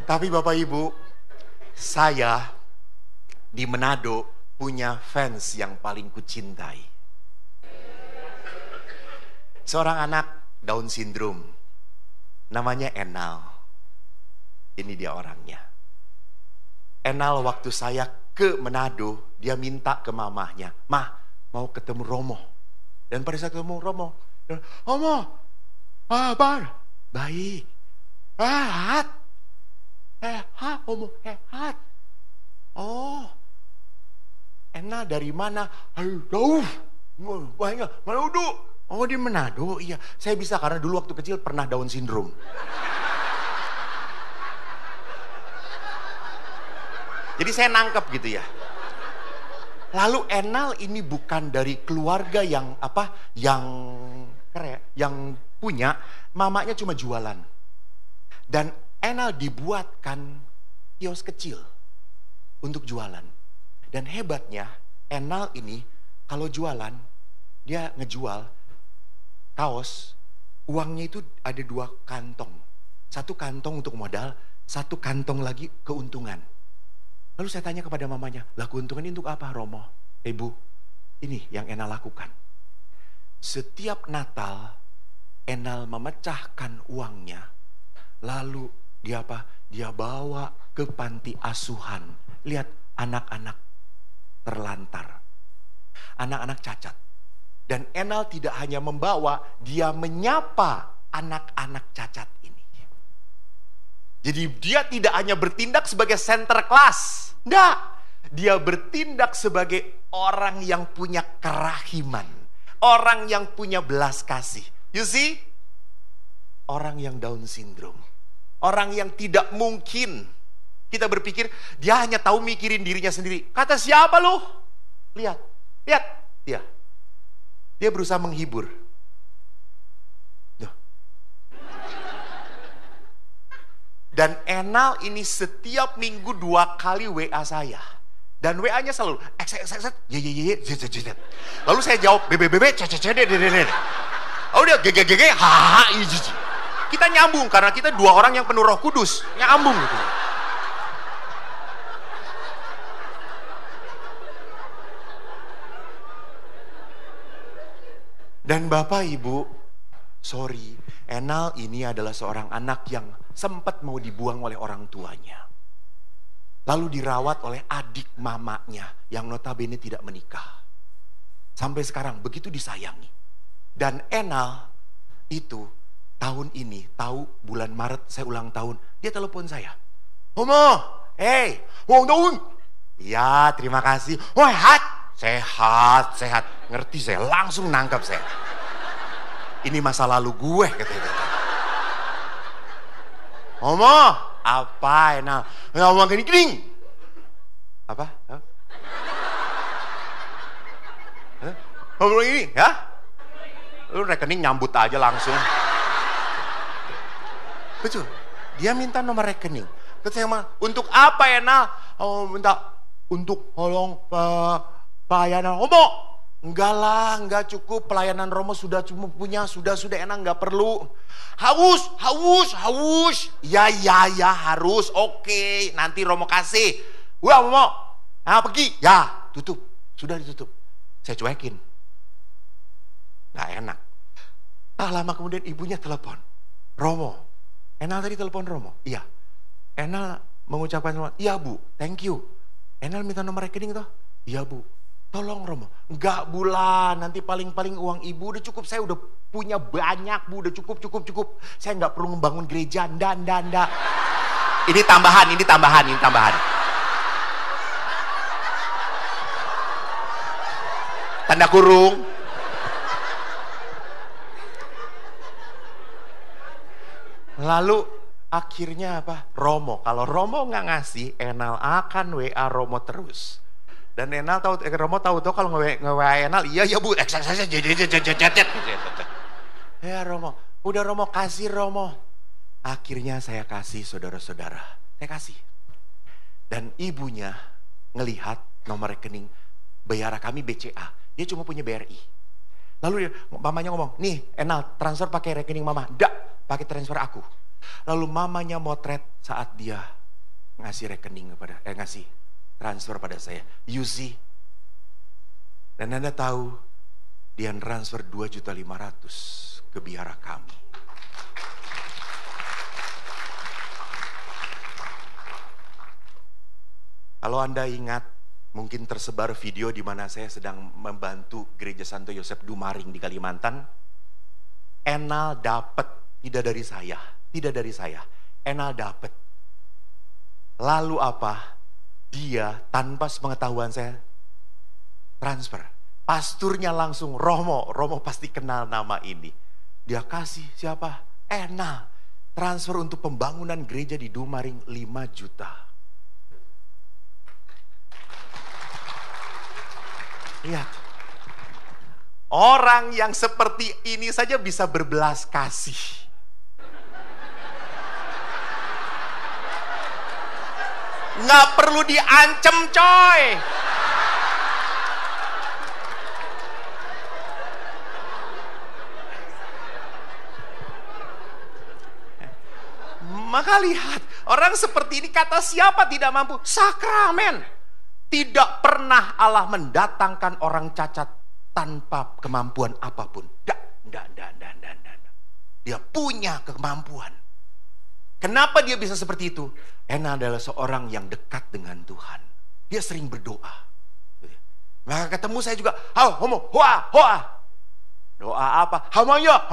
Tapi Bapak Ibu, saya di Manado punya fans yang paling kucintai. Seorang anak Down syndrome. Namanya Enal. Ini dia orangnya. Enal waktu saya ke Manado, dia minta ke mamahnya, "Mah, mau ketemu Romo." Dan pada saat ketemu Romo, kabar baik. Romo sehat. Oh, Enal dari mana? Aduh, banyak. Manado. Oh di Manado, iya. Saya bisa karena dulu waktu kecil pernah Down syndrome. Jadi saya nangkep gitu ya. Lalu Enal ini bukan dari keluarga yang yang punya, mamanya cuma jualan. Dan Enal dibuatkan kios kecil untuk jualan. Dan hebatnya Enal ini kalau jualan, dia ngejual kaos, uangnya itu ada 2 kantong. 1 kantong untuk modal, 1 kantong lagi keuntungan. Lalu saya tanya kepada mamanya, lah keuntungan ini untuk apa Romo? Ibu, ini yang Enal lakukan. Setiap Natal, Enal memecahkan uangnya, lalu dia Dia bawa ke panti asuhan. Lihat anak-anak terlantar, anak-anak cacat. Dan Enal tidak hanya membawa, dia menyapa anak-anak cacat ini. Jadi dia tidak hanya bertindak sebagai center class. Enggak. Dia bertindak sebagai orang yang punya kerahiman. Orang yang punya belas kasih. You see? Orang yang Down syndrome. Orang yang tidak mungkin. Kita berpikir, dia hanya tahu mikirin dirinya sendiri. Kata siapa lo? Lihat. Dia. Dia berusaha menghibur. Dan Enal ini setiap minggu 2 kali WA saya. Dan WA-nya selalu lalu saya jawab oh dia gg kita nyambung karena kita 2 orang yang penuh Roh Kudus, nyambung gitu. Dan Bapak Ibu, sorry, Enal ini adalah seorang anak yang sempat mau dibuang oleh orang tuanya. Lalu dirawat oleh adik mamanya yang notabene tidak menikah. Sampai sekarang begitu disayangi. Dan Enal itu tahun ini, tahu bulan Maret saya ulang tahun, dia telepon saya. Omo, ulang tahun. Ya, terima kasih. Sehat. Ngerti saya, langsung nangkap saya. Ini masa lalu gue, katanya. Omo, apa Enal? Ngomong kening. Apa? Ngomong ini, ya? Lu rekening nyambut aja langsung. Betul. Dia minta nomor rekening. Terus saya bilang, untuk apa Enal? Oh, minta untuk tolong pelayanan. Omo, enggak cukup, pelayanan Romo sudah cuma punya, sudah enak, enggak perlu. Haus. Ya harus. Oke, nanti Romo kasih. Wah, Romo. Pergi. Ya, tutup. Sudah ditutup. Saya cuekin. Enggak enak. Tak lama kemudian ibunya telepon. Romo. Enal tadi telepon Romo. Iya. Enal mengucapkan, iya Bu, thank you. Enal minta nomor rekening toh? Iya Bu. Tolong Romo, enggak bulan, nanti paling-paling uang ibu udah cukup, saya udah punya banyak Bu, udah cukup. Saya enggak perlu membangun gereja, ndak. Ini tambahan. Tanda kurung. Lalu akhirnya apa? Romo, kalau Romo nggak ngasih, Enal akan WA Romo terus. Dan Enal Romo tahu tuh kalau nge-WA Enal, iya Bu, ya Romo, udah Romo kasih Romo. Akhirnya saya kasih saudara-saudara, saya kasih. Dan ibunya ngelihat nomor rekening bayar kami BCA, dia cuma punya BRI. Lalu mamanya ngomong, nih Enal transfer pakai rekening mama, enggak, pakai transfer aku. Lalu mamanya motret saat dia ngasih rekening ngasih transfer pada saya. You see? Dan Anda tahu, dia transfer 2.500.000 ke biara kami. Kalau Anda ingat, mungkin tersebar video di mana saya sedang membantu Gereja Santo Yosef Dumaring di Kalimantan. Enal dapat, tidak dari saya. Enal dapat. Lalu apa? Dia tanpa sepengetahuan saya transfer. Pasturnya langsung, Romo pasti kenal nama ini. Dia kasih siapa? Ena. Transfer untuk pembangunan gereja di Dumaring 5 juta. Lihat. Orang yang seperti ini saja bisa berbelas kasih. Nggak perlu diancem, coy. Maka lihat, orang seperti ini kata siapa tidak mampu? Sakramen. Tidak pernah Allah mendatangkan orang cacat tanpa kemampuan apapun. Dia punya kemampuan. Kenapa dia bisa seperti itu? Ena adalah seorang yang dekat dengan Tuhan. Dia sering berdoa. Maka ketemu saya juga, hoa. Doa apa? Hamaya.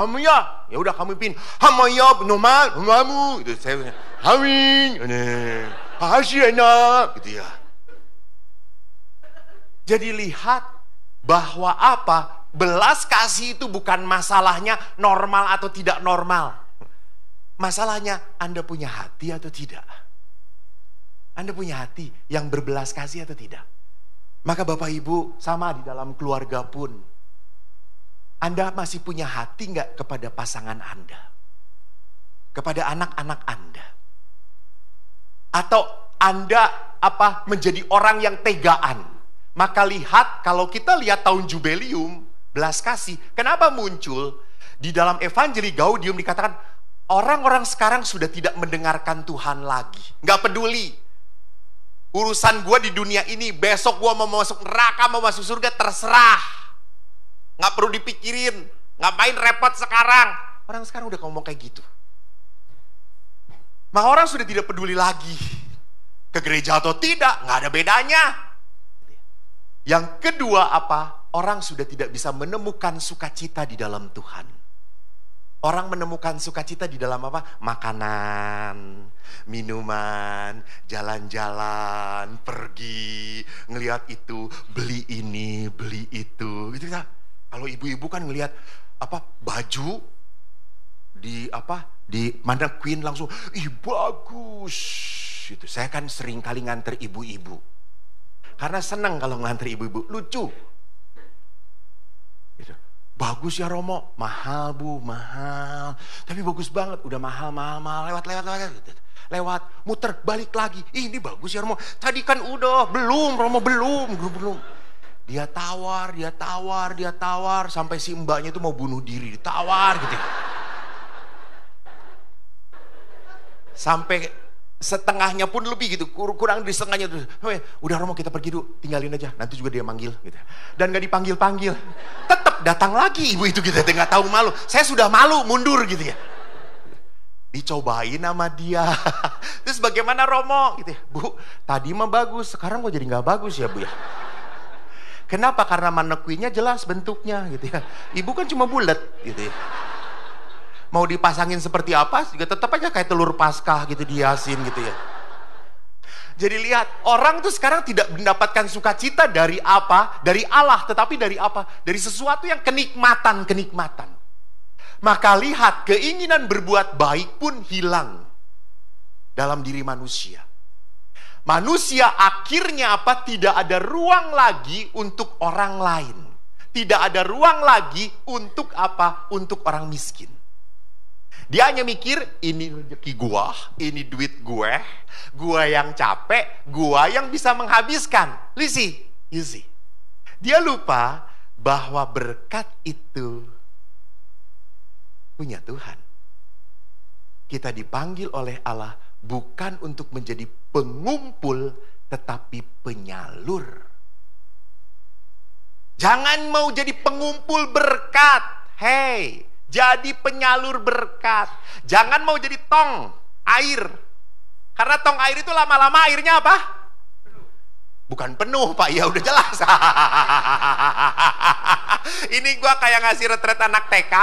Ya udah kamu pin. Hamaya normal, normamu. Itu saya punya. Hamin. Hasyena. Gitu ya. Jadi lihat bahwa apa? Belas kasih itu bukan masalahnya normal atau tidak normal. Masalahnya Anda punya hati atau tidak. Anda punya hati yang berbelas kasih atau tidak. Maka Bapak Ibu sama di dalam keluarga pun. Anda masih punya hati nggak kepada pasangan Anda? Kepada anak-anak Anda? Atau Anda menjadi orang yang tegaan? Maka lihat, kalau kita lihat tahun Jubileum, belas kasih, kenapa muncul? Di dalam Evangeli Gaudium dikatakan, orang-orang sekarang sudah tidak mendengarkan Tuhan lagi. Nggak peduli. Urusan gue di dunia ini, besok gue mau masuk neraka, mau masuk surga, terserah. Nggak perlu dipikirin. Ngapain repot sekarang? Orang sekarang udah ngomong kayak gitu. Maka orang sudah tidak peduli lagi. Ke gereja atau tidak, nggak ada bedanya. Yang kedua apa? Orang sudah tidak bisa menemukan sukacita di dalam Tuhan. Orang menemukan sukacita di dalam apa? Makanan, minuman, jalan-jalan, pergi, ngelihat itu, beli ini, beli itu. Gitu kan? Kalau ibu-ibu kan ngelihat baju di mana Queen langsung, ih bagus. Itu saya kan sering kali nganter ibu-ibu. Karena senang kalau nganter ibu-ibu, lucu. Gitu. Bagus ya Romo, mahal Bu, mahal. Tapi bagus banget, udah mahal, lewat. Lewat, muter, balik lagi. Ini bagus ya Romo. Tadi kan udah, belum Romo, belum. Dia tawar, sampai si mbaknya itu mau bunuh diri, ditawar gitu. Sampai setengahnya pun lebih gitu, kurang di setengahnya tuh. Udah Romo kita pergi dulu, tinggalin aja, nanti juga dia manggil gitu. Dan gak dipanggil-panggil, tetap datang lagi ibu itu gitu, nggak tahu malu. Saya sudah malu, mundur gitu ya. Dicobain sama dia. Terus bagaimana Romo gitu ya. Bu, tadi mah bagus, sekarang kok jadi nggak bagus ya Bu ya. Kenapa? Karena manekuinnya jelas bentuknya gitu ya. Ibu kan cuma bulat gitu ya. Mau dipasangin seperti apa juga tetap aja kayak telur Paskah gitu dihiasin gitu ya. Jadi lihat, orang tuh sekarang tidak mendapatkan sukacita dari apa? Dari Allah, tetapi dari apa? Dari sesuatu yang kenikmatan. Maka lihat, keinginan berbuat baik pun hilang dalam diri manusia. Manusia akhirnya apa? Tidak ada ruang lagi untuk orang lain. Tidak ada ruang lagi untuk apa? Untuk orang miskin. Dia hanya mikir, ini rezeki gua, ini duit gue yang capek, gua yang bisa menghabiskan. You see. Dia lupa bahwa berkat itu punya Tuhan. Kita dipanggil oleh Allah bukan untuk menjadi pengumpul, tetapi penyalur. Jangan mau jadi pengumpul berkat. Hey, jadi penyalur berkat. Jangan mau jadi tong air. Karena tong air itu lama-lama airnya apa? Bukan penuh Pak, ya udah jelas. Ini gua kayak ngasih retret anak TK.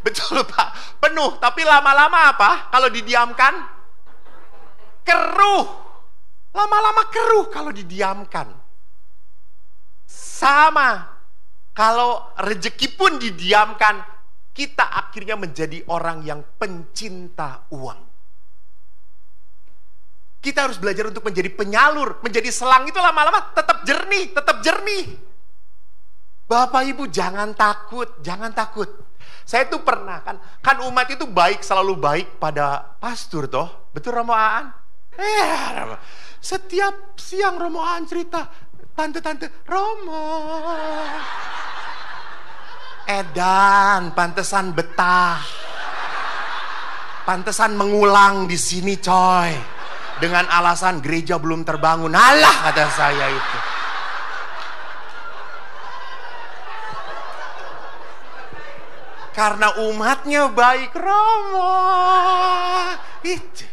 Betul Pak, penuh. Tapi lama-lama apa? Kalau didiamkan, keruh. lama-lama keruh kalau didiamkan. Sama, kalau rezeki pun didiamkan, kita akhirnya menjadi orang yang pencinta uang. Kita harus belajar untuk menjadi penyalur, menjadi selang itu lama-lama tetap jernih, tetap jernih. Bapak Ibu jangan takut, jangan takut. Saya tuh pernah kan umat itu baik, selalu baik pada pastor toh. Betul Romo Aan? Setiap siang Romo Aan cerita, tante-tante Romo. Edan, pantesan betah. Pantesan mengulang di sini coy. Dengan alasan gereja belum terbangun. Alah kata saya itu. Karena umatnya baik Romo. Itu.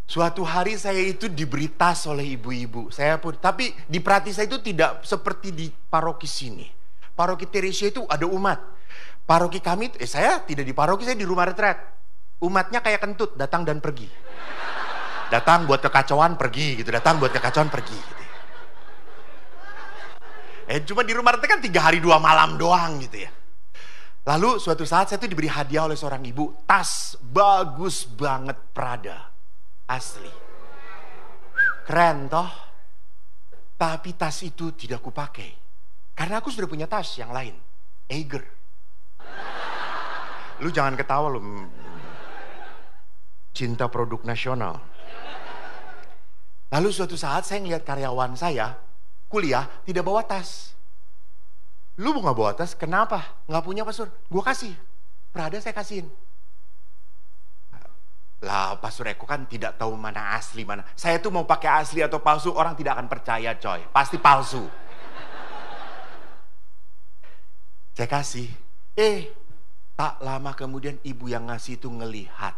Suatu hari saya itu diberi tas oleh ibu-ibu. Saya pun, tapi di Prati saya itu tidak seperti di paroki sini. Paroki Teresia itu ada umat. Paroki kami, saya tidak di paroki, saya di rumah retret. Umatnya kayak kentut, datang dan pergi. Datang buat kekacauan, pergi gitu. Datang buat kekacauan, pergi gitu. Cuma di rumah retret kan 3 hari 2 malam doang gitu ya. Lalu suatu saat saya tuh diberi hadiah oleh seorang ibu. Tas bagus banget Prada. Asli. Keren toh. Tapi tas itu tidak kupakai. Karena aku sudah punya tas yang lain. Eiger. Lu jangan ketawa lu. Cinta produk nasional. Lalu suatu saat saya ngeliat karyawan saya kuliah tidak bawa tas. Lu mau gak bawa tas? Kenapa? Gak punya pastor? Gue kasih. Prada saya kasihin. Lah Pastor Eko kan tidak tahu mana asli mana. Saya tuh mau pakai asli atau palsu, orang tidak akan percaya coy. Pasti palsu. Saya kasih. Tak lama kemudian ibu yang ngasih itu ngelihat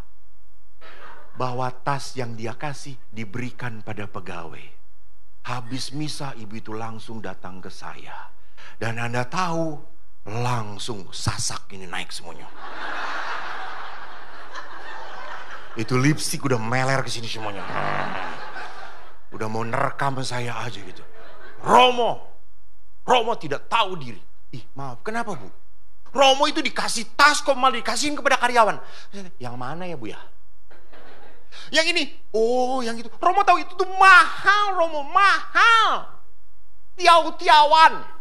bahwa tas yang dia kasih diberikan pada pegawai. Habis misa ibu itu langsung datang ke saya. Dan Anda tahu, langsung sasak ini naik semuanya. Itu lipstick udah meler ke sini semuanya. Udah mau nerekam saya aja gitu. Romo tidak tahu diri. Maaf, kenapa Bu? Romo itu dikasih tas kok malah dikasihin kepada karyawan. Yang mana ya Bu ya? Yang ini. Oh, yang itu. Romo tahu itu tuh mahal, Romo, mahal. Tiaw-tiawan.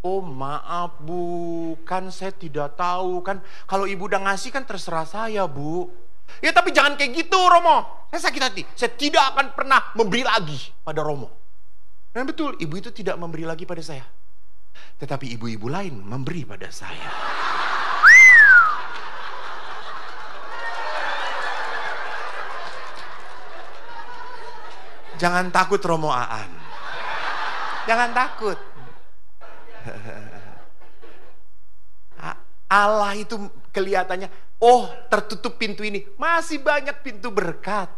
Oh maaf Bu, kan saya tidak tahu. Kan kalau ibu udah ngasih kan terserah saya Bu. Ya tapi jangan kayak gitu Romo. Saya sakit hati. Saya tidak akan pernah memberi lagi pada Romo. Dan betul, ibu itu tidak memberi lagi pada saya. Tetapi ibu-ibu lain memberi pada saya. Jangan takut Romo Aan. Jangan takut. Allah itu kelihatannya, oh tertutup pintu ini, masih banyak pintu berkat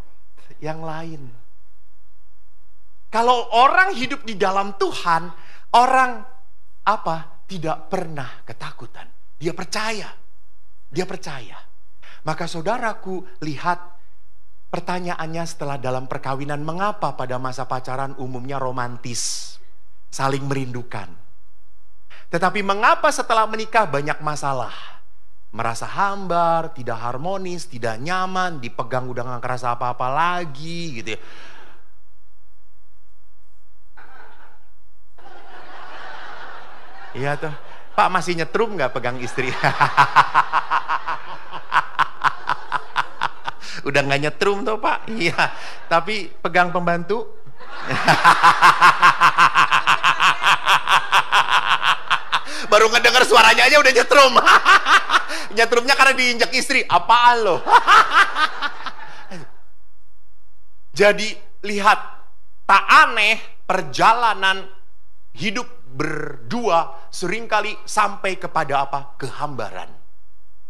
yang lain. Kalau orang hidup di dalam Tuhan, orang tidak pernah ketakutan. Dia percaya. Maka saudaraku, lihat pertanyaannya setelah dalam perkawinan, mengapa pada masa pacaran umumnya romantis, saling merindukan. Tetapi mengapa setelah menikah banyak masalah? Merasa hambar, tidak harmonis, tidak nyaman, dipegang udah gak kerasa apa-apa lagi gitu ya. Iya tuh, Pak masih nyetrum gak pegang istri? Udah gak nyetrum tuh Pak? Iya, tapi pegang pembantu? Baru ngedenger suaranya aja udah nyetrum. Nyetrumnya karena diinjak istri. Apaan lo? Jadi lihat, tak aneh perjalanan hidup berdua seringkali sampai kepada kehambaran.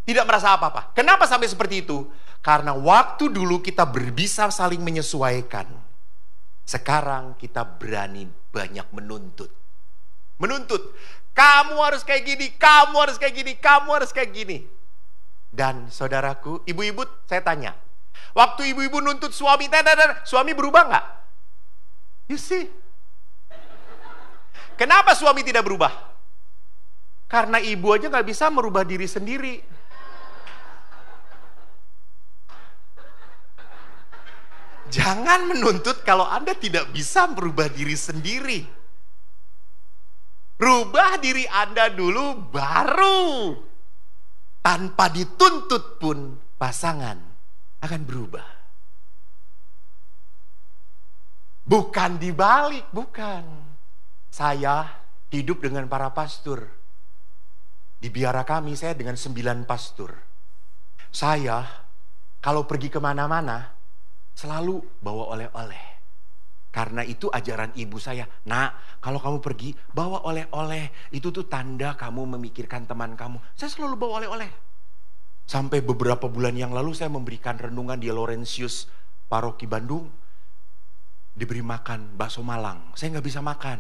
Tidak merasa apa-apa. Kenapa sampai seperti itu? Karena waktu dulu kita berbisa saling menyesuaikan. Sekarang kita berani banyak menuntut. Kamu harus kayak gini, kamu harus kayak gini, kamu harus kayak gini. Dan saudaraku, ibu-ibu, saya tanya, Waktu ibu-ibu nuntut suami, suami berubah nggak? You see? Kenapa suami tidak berubah? Karena ibu aja nggak bisa merubah diri sendiri. Jangan menuntut kalau Anda tidak bisa merubah diri sendiri. Rubah diri Anda dulu, baru tanpa dituntut pun pasangan akan berubah. Bukan dibalik, bukan. Saya hidup dengan para pastor. Di biara kami, saya dengan 9 pastor. Saya, kalau pergi kemana-mana, selalu bawa oleh-oleh. Karena itu ajaran ibu saya. Nak, kalau kamu pergi, bawa oleh-oleh. Itu tuh tanda kamu memikirkan teman kamu. Saya selalu bawa oleh-oleh. Sampai beberapa bulan yang lalu saya memberikan renungan di Laurentius, Paroki Bandung. Diberi makan bakso Malang. Saya nggak bisa makan.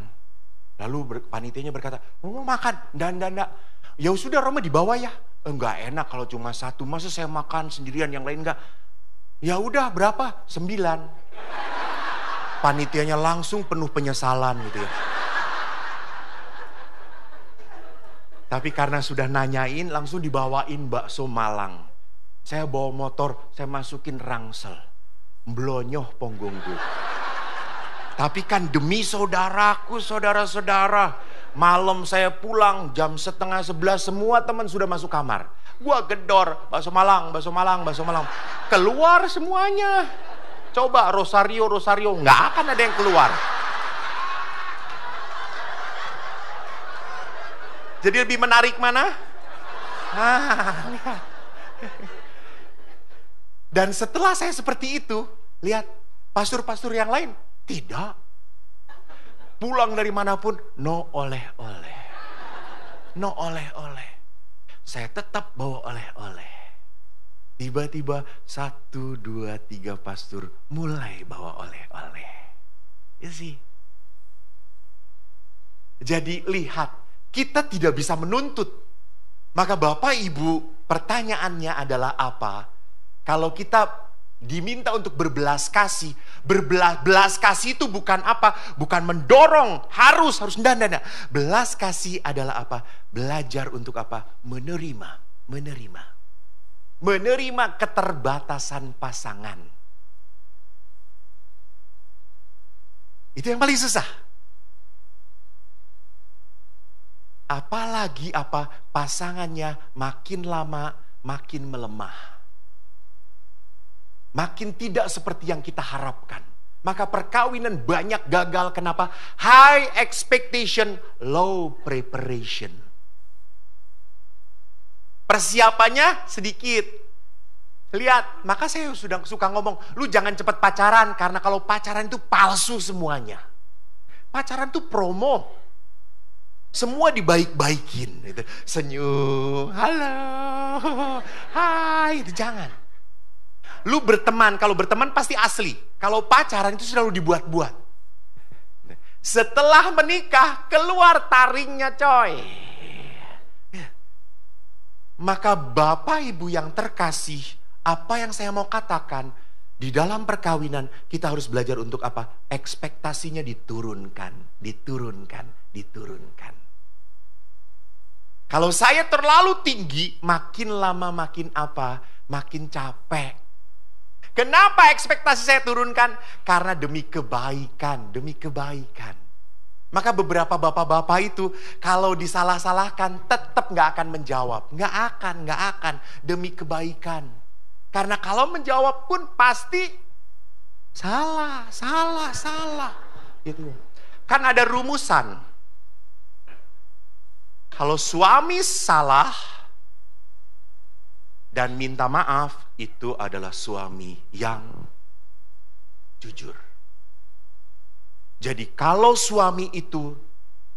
Lalu panitianya berkata, mau makan? Nggak. Ya sudah, Roma dibawa ya. Enggak enak kalau cuma 1. Masa saya makan sendirian, yang lain enggak? Ya udah, berapa? 9. Panitianya langsung penuh penyesalan gitu ya. Tapi karena sudah nanyain, langsung dibawain bakso Malang. Saya bawa motor, saya masukin rangsel. Blonyoh ponggongku. Tapi kan demi saudaraku, saudara-saudara. Malam saya pulang jam 10:30, semua teman sudah masuk kamar. Gua gedor, bakso Malang. Keluar semuanya. Coba Rosario, nggak akan ada yang keluar. Jadi lebih menarik mana? Lihat. Dan setelah saya seperti itu, lihat pastor-pastor yang lain. Tidak. Pulang dari manapun, no oleh-oleh. No oleh-oleh. Saya tetap bawa oleh-oleh. Tiba-tiba 1, 2, 3 pastor mulai bawa oleh-oleh. You see? Jadi lihat, kita tidak bisa menuntut. Maka Bapak Ibu, pertanyaannya adalah apa? Kalau kita diminta untuk berbelas kasih. Berbelas kasih itu bukan apa? Bukan mendorong, harus. Enggak. Belas kasih adalah apa? Belajar untuk apa? Menerima keterbatasan pasangan. Itu yang paling susah. Apalagi apa? Pasangannya makin lama makin melemah. Makin tidak seperti yang kita harapkan. Maka perkawinan banyak gagal. Kenapa? High expectation, low preparation. Persiapannya sedikit. Lihat, maka saya sudah suka ngomong, lu jangan cepat pacaran. Karena kalau pacaran itu palsu semuanya. Pacaran itu promo. Semua dibaik-baikin. Senyum, halo, hai, itu jangan. Lu berteman, kalau berteman pasti asli. Kalau pacaran itu selalu dibuat-buat. Setelah menikah, keluar taringnya coy. Maka Bapak Ibu yang terkasih, apa yang saya mau katakan, di dalam perkawinan kita harus belajar untuk apa? Ekspektasinya diturunkan. Kalau saya terlalu tinggi, makin lama makin apa? Makin capek. Kenapa ekspektasi saya turunkan? Karena demi kebaikan. Maka beberapa bapak-bapak itu kalau disalah-salahkan tetap gak akan menjawab. Gak akan. Demi kebaikan. Karena kalau menjawab pun pasti salah. Gitu. Kan ada rumusan. Kalau suami salah dan minta maaf, itu adalah suami yang jujur. Jadi kalau suami itu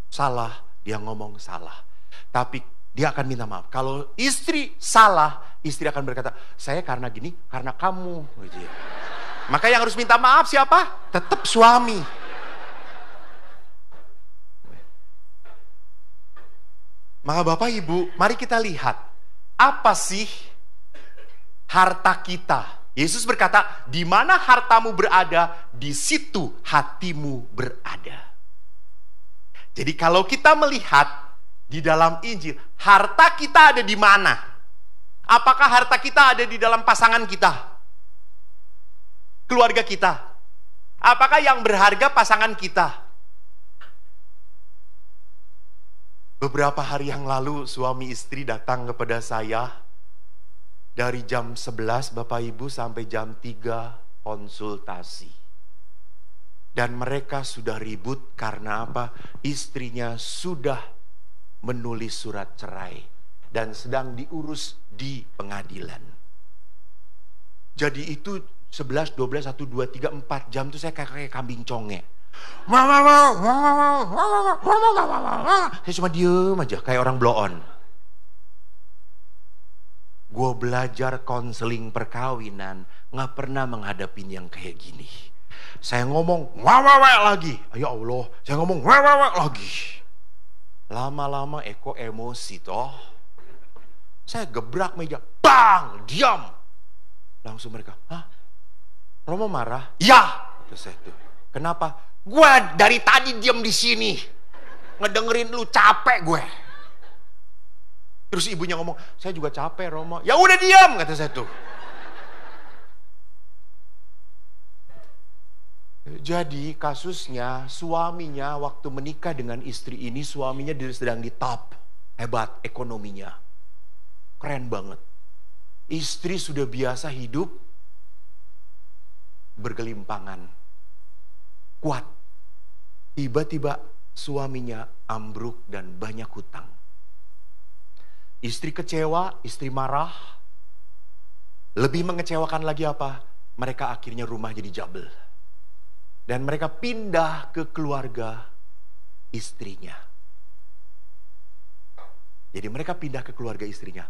salah, dia ngomong salah. Tapi dia akan minta maaf. Kalau istri salah, istri akan berkata, saya karena gini, karena kamu. Maka yang harus minta maaf siapa? Tetap suami. Maka Bapak Ibu, mari kita lihat. Apa sih harta kita Yesus berkata, di mana hartamu berada, di situ hatimu berada. Jadi kalau kita melihat di dalam Injil, harta kita ada di mana? Apakah harta kita ada di dalam pasangan kita? Keluarga kita? Apakah yang berharga pasangan kita? Beberapa hari yang lalu suami istri datang kepada saya. Dari jam 11 Bapak Ibu sampai jam 3 konsultasi. Dan mereka sudah ribut karena apa? Istrinya sudah menulis surat cerai. Dan sedang diurus di pengadilan. Jadi itu 11, 12, 1, 2, 3, 4 jam itu saya kayak kambing conge. Saya cuma diem aja kayak orang blow on. Gue belajar konseling perkawinan, gak pernah menghadapi yang kayak gini. Saya ngomong wawawak lagi, ya Allah, saya ngomong wawawak lagi. Lama-lama Eko emosi toh. Saya gebrak meja, bang, diam. Langsung mereka, hah? Romo marah? Ya. Terus saya tuh, kenapa? Gue dari tadi diam di sini, ngedengerin lu, capek gue. Terus ibunya ngomong, saya juga capek Romo. Ya udah diam, kata saya tuh. Jadi kasusnya, suaminya waktu menikah dengan istri ini, suaminya sedang di top, hebat ekonominya, keren banget. Istri sudah biasa hidup bergelimpangan, kuat. Tiba-tiba suaminya ambruk dan banyak hutang. Istri kecewa, istri marah. Lebih mengecewakan lagi apa? Mereka akhirnya rumah jadi jabel. Dan mereka pindah ke keluarga istrinya. Jadi mereka pindah ke keluarga istrinya.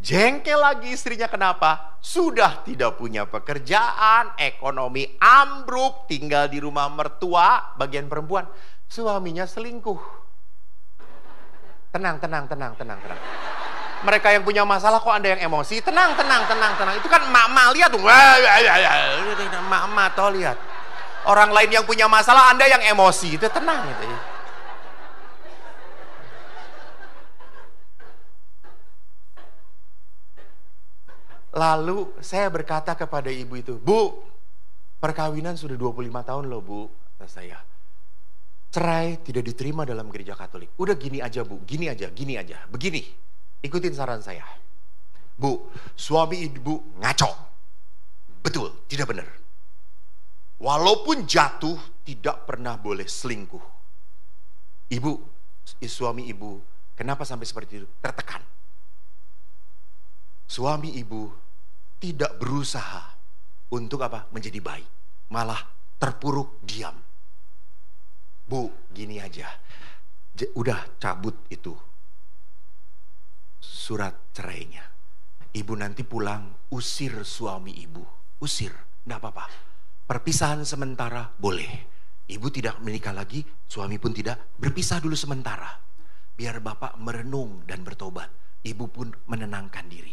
Jengkel lagi istrinya, kenapa? Sudah tidak punya pekerjaan, ekonomi ambruk, tinggal di rumah mertua, bagian perempuan. Suaminya selingkuh. Tenang. Mereka yang punya masalah kok Anda yang emosi? Tenang. Itu kan mak-mak lihat tuh. Mak-mak toh lihat. Orang lain yang punya masalah, Anda yang emosi. Itu tenang itu. Lalu saya berkata kepada ibu itu, Bu, perkawinan sudah 25 tahun loh Bu, kata saya. Cerai tidak diterima dalam gereja Katolik. Udah gini aja Bu, gini aja. Begini, ikutin saran saya. Bu, suami ibu ngaco. Betul, tidak benar. Walaupun jatuh, tidak pernah boleh selingkuh. Ibu, suami ibu, kenapa sampai seperti itu? Tertekan. Suami ibu tidak berusaha untuk apa? Menjadi baik. Malah terpuruk diam. Bu, gini aja. Udah cabut itu surat cerainya. Ibu nanti pulang, usir suami ibu. Usir, enggak apa-apa. Perpisahan sementara boleh. Ibu tidak menikah lagi, suami pun tidak. Berpisah dulu sementara. Biar bapak merenung dan bertobat. Ibu pun menenangkan diri.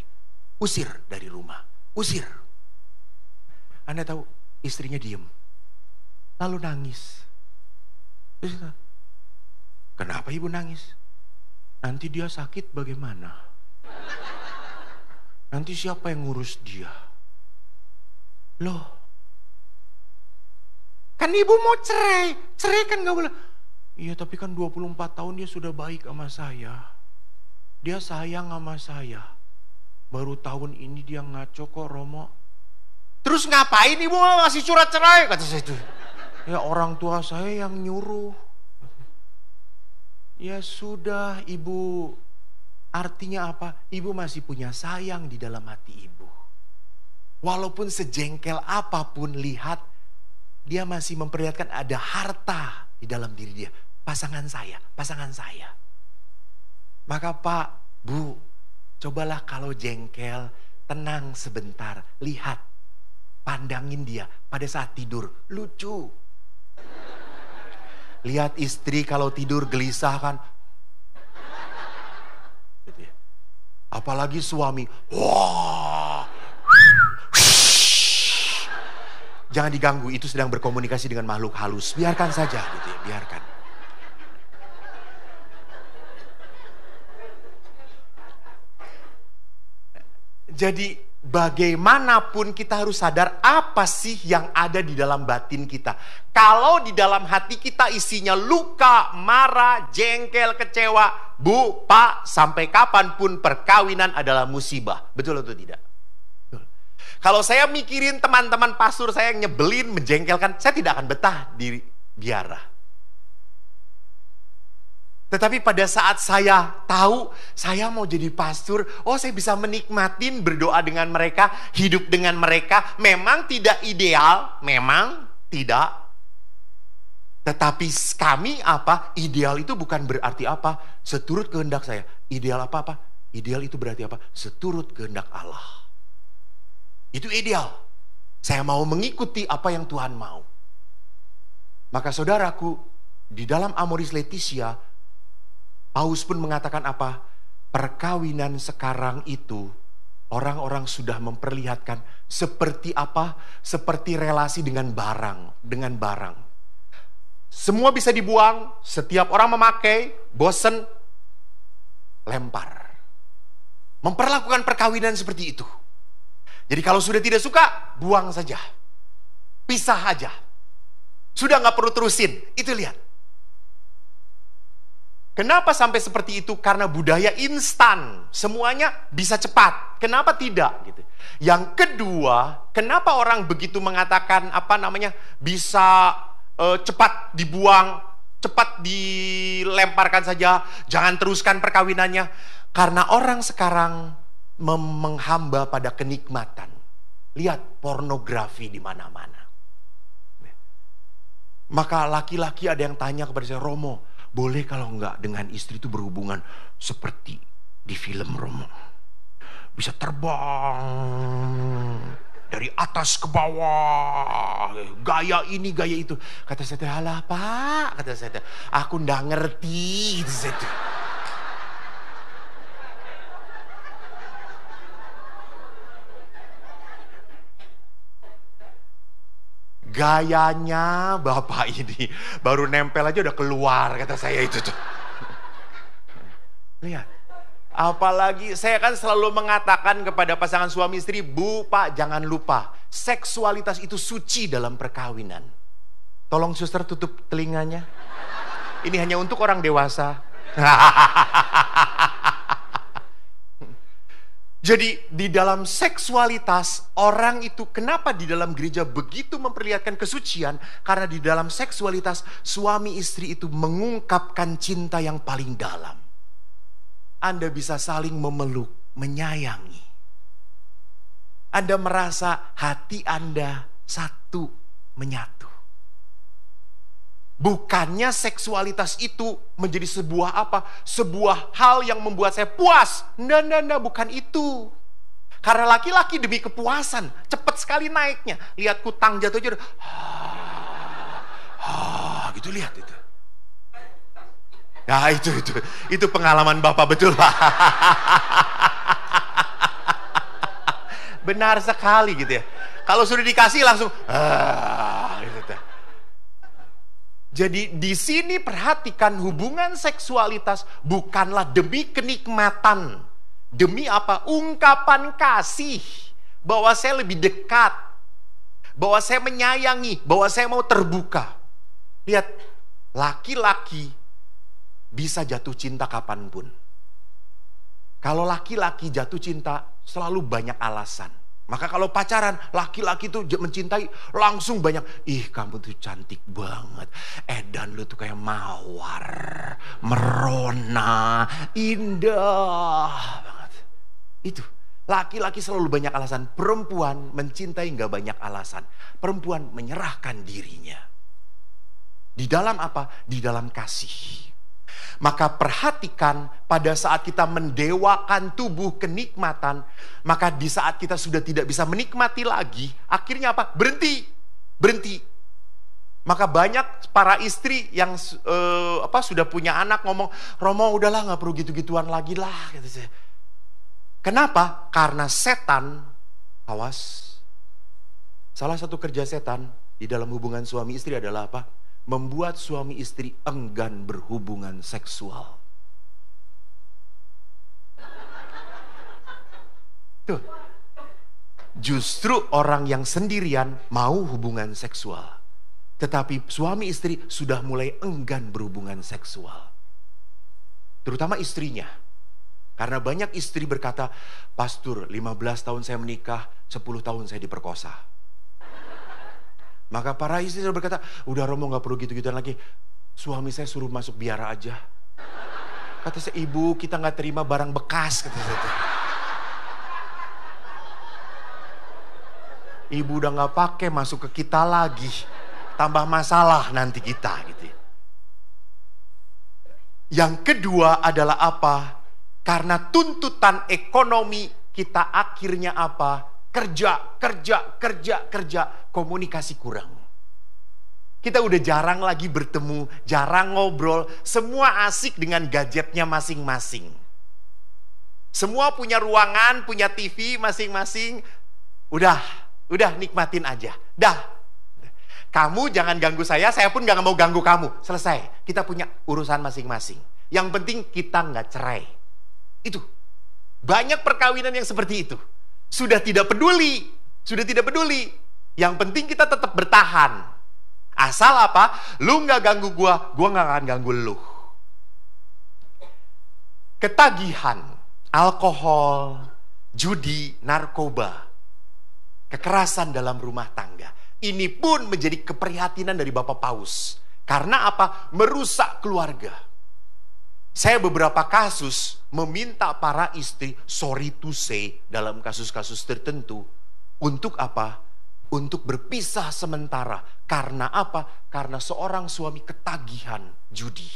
Usir dari rumah. Usir. Anda tahu, istrinya diem. Lalu nangis. Kenapa ibu nangis? Nanti dia sakit bagaimana? Nanti siapa yang ngurus dia? Loh, kan ibu mau cerai. Cerai kan gak boleh. Iya, tapi kan 24 tahun dia sudah baik sama saya. Dia sayang sama saya. Baru tahun ini dia ngaco kok Romo. Terus ngapain ibu ngasih surat cerai? Kata saya itu. Ya orang tua saya yang nyuruh. Ya sudah ibu. Artinya apa? Ibu masih punya sayang di dalam hati ibu. Walaupun sejengkel apapun, lihat. Dia masih memperlihatkan ada harta di dalam diri dia. Pasangan saya. Maka Pak, Bu, cobalah kalau jengkel, tenang sebentar. Lihat, pandangin dia pada saat tidur. Lucu. Lihat istri kalau tidur gelisah kan. Apalagi suami. Wah. Jangan diganggu, itu sedang berkomunikasi dengan makhluk halus. Biarkan saja gitu ya, biarkan. Jadi bagaimanapun kita harus sadar apa sih yang ada di dalam batin kita. Kalau di dalam hati kita isinya luka, marah, jengkel, kecewa, Bu, Pak, sampai kapanpun perkawinan adalah musibah. Betul atau tidak? Betul. Kalau saya mikirin teman-teman pastor saya yang nyebelin, menjengkelkan, saya tidak akan betah di biara. Tetapi pada saat saya tahu saya mau jadi pastor, saya bisa menikmatin berdoa dengan mereka, hidup dengan mereka. Memang tidak ideal, memang tidak. Tetapi kami apa? Ideal itu bukan berarti apa? Seturut kehendak saya. Ideal apa? Ideal itu berarti apa? Seturut kehendak Allah. Itu ideal. Saya mau mengikuti apa yang Tuhan mau. Maka saudaraku, di dalam Amoris Laetitia, Paulus pun mengatakan apa? Perkawinan sekarang itu orang-orang sudah memperlihatkan seperti apa? Seperti relasi dengan barang. Semua bisa dibuang, setiap orang memakai, bosen, lempar. Memperlakukan perkawinan seperti itu. Jadi kalau sudah tidak suka, buang saja. Pisah aja. Sudah gak perlu terusin. Itu lihat. Kenapa sampai seperti itu? Karena budaya instan, semuanya bisa cepat. Kenapa tidak? Gitu. Yang kedua, kenapa orang begitu mengatakan bisa cepat dibuang, cepat dilemparkan saja, jangan teruskan perkawinannya? Karena orang sekarang menghamba pada kenikmatan. Lihat pornografi di mana-mana. Maka laki-laki ada yang tanya kepada saya, Romo, boleh kalau enggak dengan istri itu berhubungan seperti di film Romo? Bisa terbang dari atas ke bawah, gaya ini, gaya itu. Kata saya, alah Pak, kata saya, aku nggak ngerti. Gitu saya. Gayanya Bapak ini baru nempel aja udah keluar, kata saya itu tuh. Lihat. Apalagi saya kan selalu mengatakan kepada pasangan suami istri, Bu, Pak, jangan lupa seksualitas itu suci dalam perkawinan. Tolong suster tutup telinganya. Ini hanya untuk orang dewasa. Jadi di dalam seksualitas orang itu, kenapa di dalam gereja begitu memperlihatkan kesucian? Karena di dalam seksualitas suami istri itu mengungkapkan cinta yang paling dalam. Anda bisa saling memeluk, menyayangi. Anda merasa hati Anda satu, menyatu. Bukannya seksualitas itu menjadi sebuah apa? Sebuah hal yang membuat saya puas. Nggak, bukan itu. Karena laki-laki demi kepuasan, cepat sekali naiknya. Lihat kutang jatuh aja, gitu, lihat itu. Nah itu pengalaman Bapak, betul Pak. Benar sekali gitu ya. Kalau sudah dikasih langsung, gitu. Jadi di sini perhatikan, hubungan seksualitas bukanlah demi kenikmatan. Demi apa? Ungkapan kasih. Bahwa saya lebih dekat. Bahwa saya menyayangi. Bahwa saya mau terbuka. Lihat, laki-laki bisa jatuh cinta kapanpun. Kalau laki-laki jatuh cinta, selalu banyak alasan. Maka kalau pacaran, laki-laki tuh mencintai langsung banyak. Ih, kamu tuh cantik banget. Dan lu tuh kayak mawar, merona, indah banget. Itu. Laki-laki selalu banyak alasan. Perempuan mencintai nggak banyak alasan. Perempuan menyerahkan dirinya. Di dalam apa? Di dalam kasih. Maka perhatikan, pada saat kita mendewakan tubuh kenikmatan, maka di saat kita sudah tidak bisa menikmati lagi, akhirnya apa? Berhenti. Maka banyak para istri yang sudah punya anak ngomong, Romo udahlah nggak perlu gitu-gituan lagi lah. Gitu. Kenapa? Karena setan, awas, Salah satu kerja setan di dalam hubungan suami istri adalah apa? Membuat suami istri enggan berhubungan seksual. Tuh. Justru orang yang sendirian mau hubungan seksual. Tetapi suami istri sudah mulai enggan berhubungan seksual. Terutama istrinya. Karena banyak istri berkata, "Pastor, 15 tahun saya menikah, 10 tahun saya diperkosa." Maka para istri berkata, "Udah Romo gak perlu gitu-gituan lagi. Suami saya suruh masuk biara aja." Kata saya, "Ibu, kita gak terima barang bekas." Kata saya. Ibu udah gak pakai, masuk ke kita lagi. Tambah masalah nanti kita gitu. Yang kedua adalah apa? Karena tuntutan ekonomi kita akhirnya apa? Kerja, komunikasi kurang. Kita udah jarang lagi bertemu, jarang ngobrol, semua asik dengan gadgetnya masing-masing. Semua punya ruangan, punya TV masing-masing. Udah nikmatin aja. Dah. Kamu jangan ganggu saya pun gak mau ganggu kamu. Selesai. Kita punya urusan masing-masing. Yang penting kita gak cerai. Itu. Banyak perkawinan yang seperti itu. Sudah tidak peduli. Yang penting kita tetap bertahan. Asal apa? Lu gak ganggu gua gak akan ganggu lu. Ketagihan, alkohol, judi, narkoba, kekerasan dalam rumah tangga. Ini pun menjadi keprihatinan dari Bapak Paus. Karena apa? Merusak keluarga. Saya beberapa kasus meminta para istri, sorry to say, dalam kasus-kasus tertentu, untuk apa? Untuk berpisah sementara. Karena apa? Karena seorang suami ketagihan judi.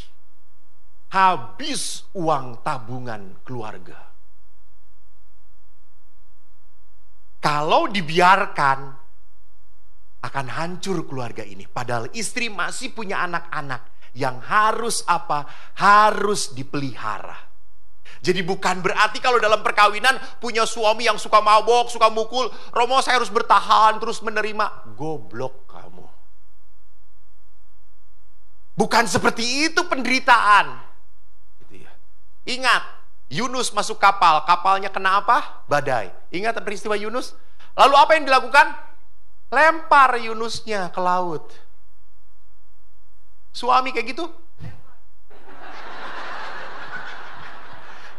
Habis uang tabungan keluarga. Kalau dibiarkan, akan hancur keluarga ini. Padahal istri masih punya anak-anak yang harus apa? Harus dipelihara. Jadi bukan berarti kalau dalam perkawinan punya suami yang suka mabok, suka mukul, Romo saya harus bertahan terus menerima. Goblok kamu. Bukan seperti itu penderitaan. Gitu ya. Ingat, Yunus masuk kapal, kapalnya kena apa? Badai. Ingat peristiwa Yunus? Lalu apa yang dilakukan? Lempar Yunusnya ke laut. Suami kayak gitu?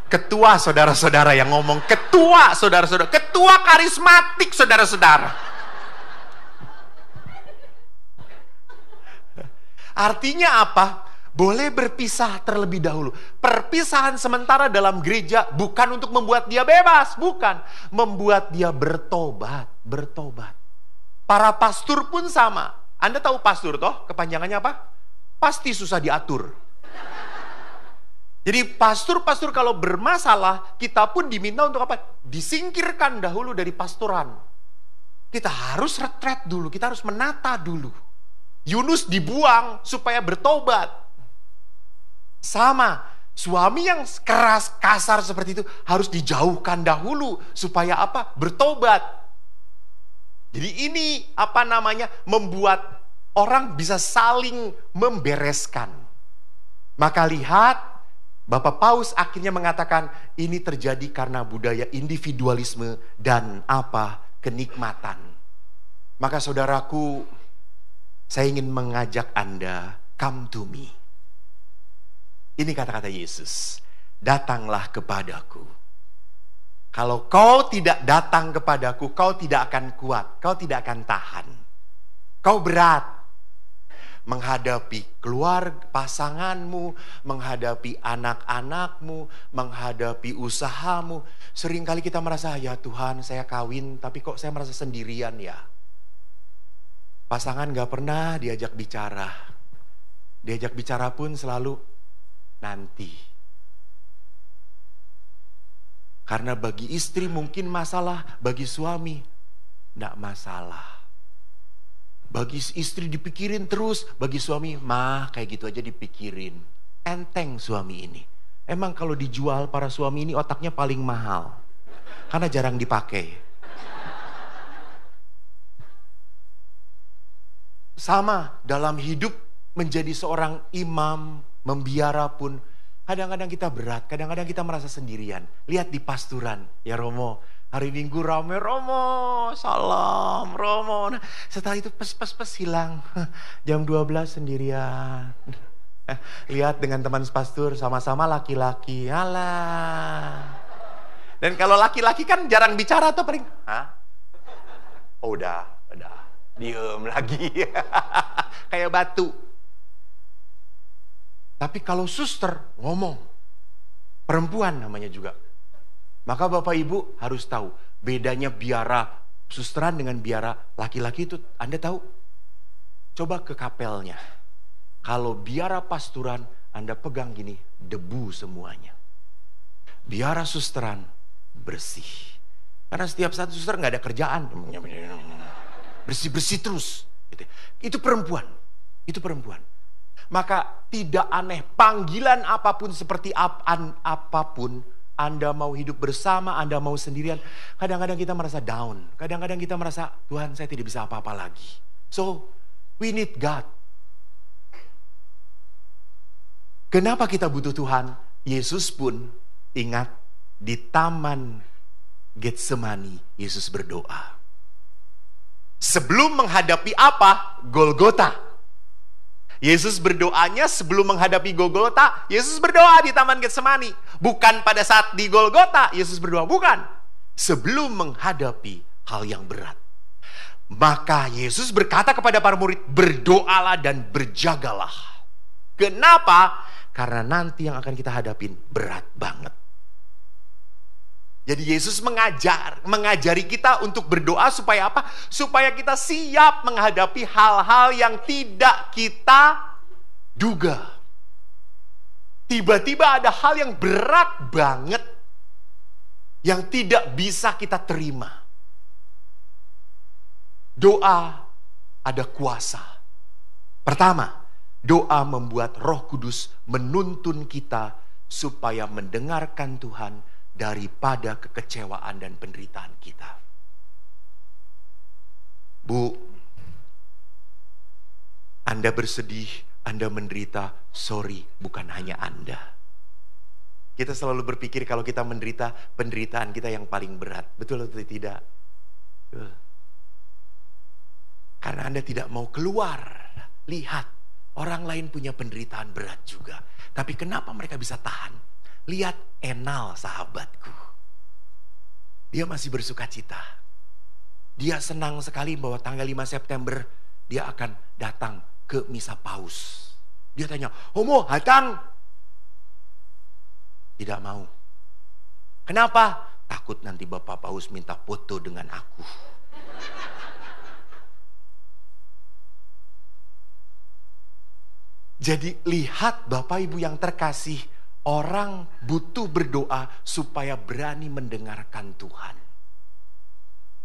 Ketua saudara-saudara yang ngomong. Ketua saudara-saudara. Ketua karismatik saudara-saudara. Artinya apa? Boleh berpisah terlebih dahulu. Perpisahan sementara dalam gereja bukan untuk membuat dia bebas. Bukan. Membuat dia bertobat. Para pastor pun sama. Anda tahu pastor toh? Kepanjangannya apa? Pasti susah diatur. Jadi pastor-pastor kalau bermasalah, kita pun diminta untuk apa? Disingkirkan dahulu dari pastoran. Kita harus retret dulu, kita harus menata dulu. Yunus dibuang supaya bertobat. Sama, suami yang keras, kasar seperti itu harus dijauhkan dahulu supaya apa? Bertobat. Jadi ini apa namanya? Membuat orang bisa saling membereskan. Maka lihat, Bapak Paus akhirnya mengatakan ini terjadi karena budaya individualisme dan apa? Kenikmatan. Maka saudaraku, saya ingin mengajak Anda, come to me. Ini kata-kata Yesus, datanglah kepadaku. Kalau kau tidak datang kepadaku, kau tidak akan kuat, kau tidak akan tahan. Kau berat. Menghadapi keluarga pasanganmu, menghadapi anak-anakmu, menghadapi usahamu. Seringkali kita merasa, ya Tuhan saya kawin, tapi kok saya merasa sendirian ya. Pasangan gak pernah diajak bicara. Diajak bicara pun selalu nanti. Karena bagi istri mungkin masalah, bagi suami gak masalah. Bagi istri dipikirin terus, bagi suami mah kayak gitu aja dipikirin. Enteng suami ini. Emang kalau dijual para suami ini otaknya paling mahal. Karena jarang dipakai. Sama dalam hidup menjadi seorang imam, membiara pun kadang-kadang kita berat, kadang-kadang kita merasa sendirian. Lihat di pasturan, ya Romo, hari Minggu rame, Romo, salam, Romo. Nah, setelah itu pes hilang. Jam 12 sendirian. Lihat dengan teman pastur, sama-sama laki-laki. Alah. Dan kalau laki-laki kan jarang bicara tuh paling, hah? Oh, udah. Diem lagi. Kayak batu. Tapi kalau suster ngomong, perempuan namanya juga. Maka Bapak Ibu harus tahu bedanya biara susteran dengan biara laki-laki itu. Anda tahu? Coba ke kapelnya. Kalau biara pasturan, Anda pegang gini, debu semuanya. Biara susteran bersih. Karena setiap satu suster nggak ada kerjaan. Bersih-bersih terus. Itu perempuan. Maka tidak aneh, panggilan apapun seperti apapun, Anda mau hidup bersama, Anda mau sendirian, kadang-kadang kita merasa down. Kadang-kadang kita merasa, Tuhan saya tidak bisa apa-apa lagi. So, we need God. Kenapa kita butuh Tuhan? Yesus pun ingat di Taman Getsemani, Yesus berdoa. Sebelum menghadapi apa? Golgota. Yesus berdoanya sebelum menghadapi Golgota. Yesus berdoa di Taman Getsemani. Bukan pada saat di Golgota Yesus berdoa, bukan. Sebelum menghadapi hal yang berat. Maka Yesus berkata kepada para murid, berdoalah dan berjagalah. Kenapa? Karena nanti yang akan kita hadapin berat banget. Jadi Yesus mengajari kita untuk berdoa supaya apa? Supaya kita siap menghadapi hal-hal yang tidak kita duga. Tiba-tiba ada hal yang berat banget yang tidak bisa kita terima. Doa ada kuasa. Pertama, doa membuat Roh Kudus menuntun kita supaya mendengarkan Tuhan daripada kekecewaan dan penderitaan kita. Bu, Anda bersedih, Anda menderita, sorry, bukan hanya Anda. Kita selalu berpikir kalau kita menderita, penderitaan kita yang paling berat. Betul atau tidak? Betul. Karena Anda tidak mau keluar. Lihat, orang lain punya penderitaan berat juga. Tapi kenapa mereka bisa tahan? Lihat Enal sahabatku. Dia masih bersuka cita. Dia senang sekali bahwa tanggal 5 September dia akan datang ke misa paus. Dia tanya, Homo datang? Tidak mau. Kenapa? Takut nanti Bapak Paus minta foto dengan aku. Jadi lihat Bapak Ibu yang terkasih, orang butuh berdoa supaya berani mendengarkan Tuhan.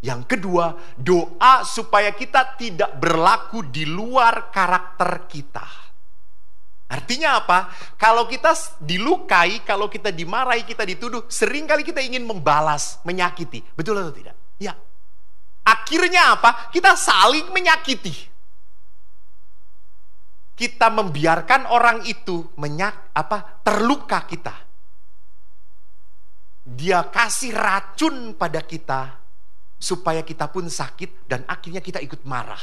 Yang kedua, doa supaya kita tidak berlaku di luar karakter kita. Artinya apa? Kalau kita dilukai, kalau kita dimarahi, kita dituduh, seringkali kita ingin membalas, menyakiti. Betul atau tidak? Ya. Akhirnya apa? Kita saling menyakiti. Kita membiarkan orang itu terluka kita. Dia kasih racun pada kita supaya kita pun sakit dan akhirnya kita ikut marah.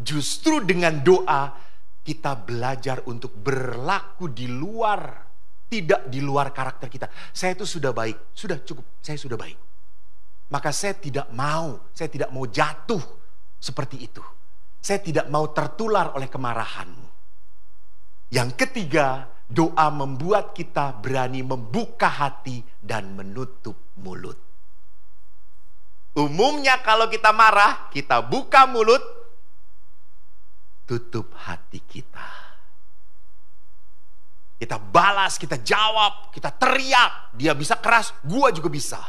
Justru dengan doa kita belajar untuk berlaku di luar, tidak di luar karakter kita. Saya itu sudah baik, sudah cukup, saya sudah baik. Maka saya tidak mau jatuh seperti itu. Saya tidak mau tertular oleh kemarahanmu. Yang ketiga, doa membuat kita berani membuka hati dan menutup mulut. Umumnya kalau kita marah, kita buka mulut, tutup hati kita. Kita balas, kita jawab, kita teriak. Dia bisa keras, gua juga bisa.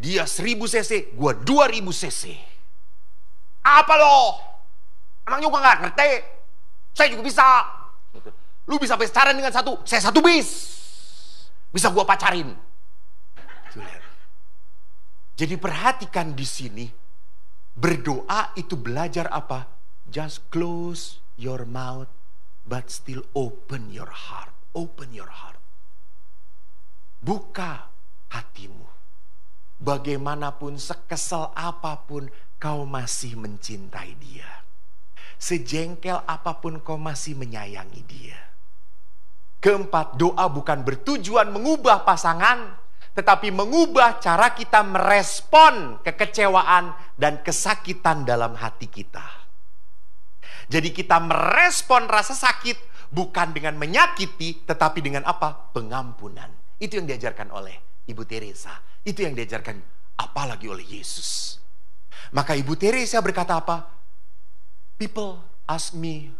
Dia 1000 cc, gua 2000 cc. Apa loh? Emang juga gak ngerti? Saya juga bisa. Lu bisa pacaran dengan satu, saya 1 bis. Bisa gua pacarin. Jadi perhatikan di sini, berdoa itu belajar apa? Just close your mouth, but still open your heart. Open your heart. Buka hatimu. Bagaimanapun, sekesal apapun, kau masih mencintai dia. Sejengkel apapun, kau masih menyayangi dia. Keempat, doa bukan bertujuan mengubah pasangan, tetapi mengubah cara kita merespon kekecewaan dan kesakitan dalam hati kita. Jadi kita merespon rasa sakit bukan dengan menyakiti, tetapi dengan apa? Pengampunan. Itu yang diajarkan oleh Ibu Teresa. Itu yang diajarkan apalagi oleh Yesus. Maka Ibu Teresa berkata apa? People ask me,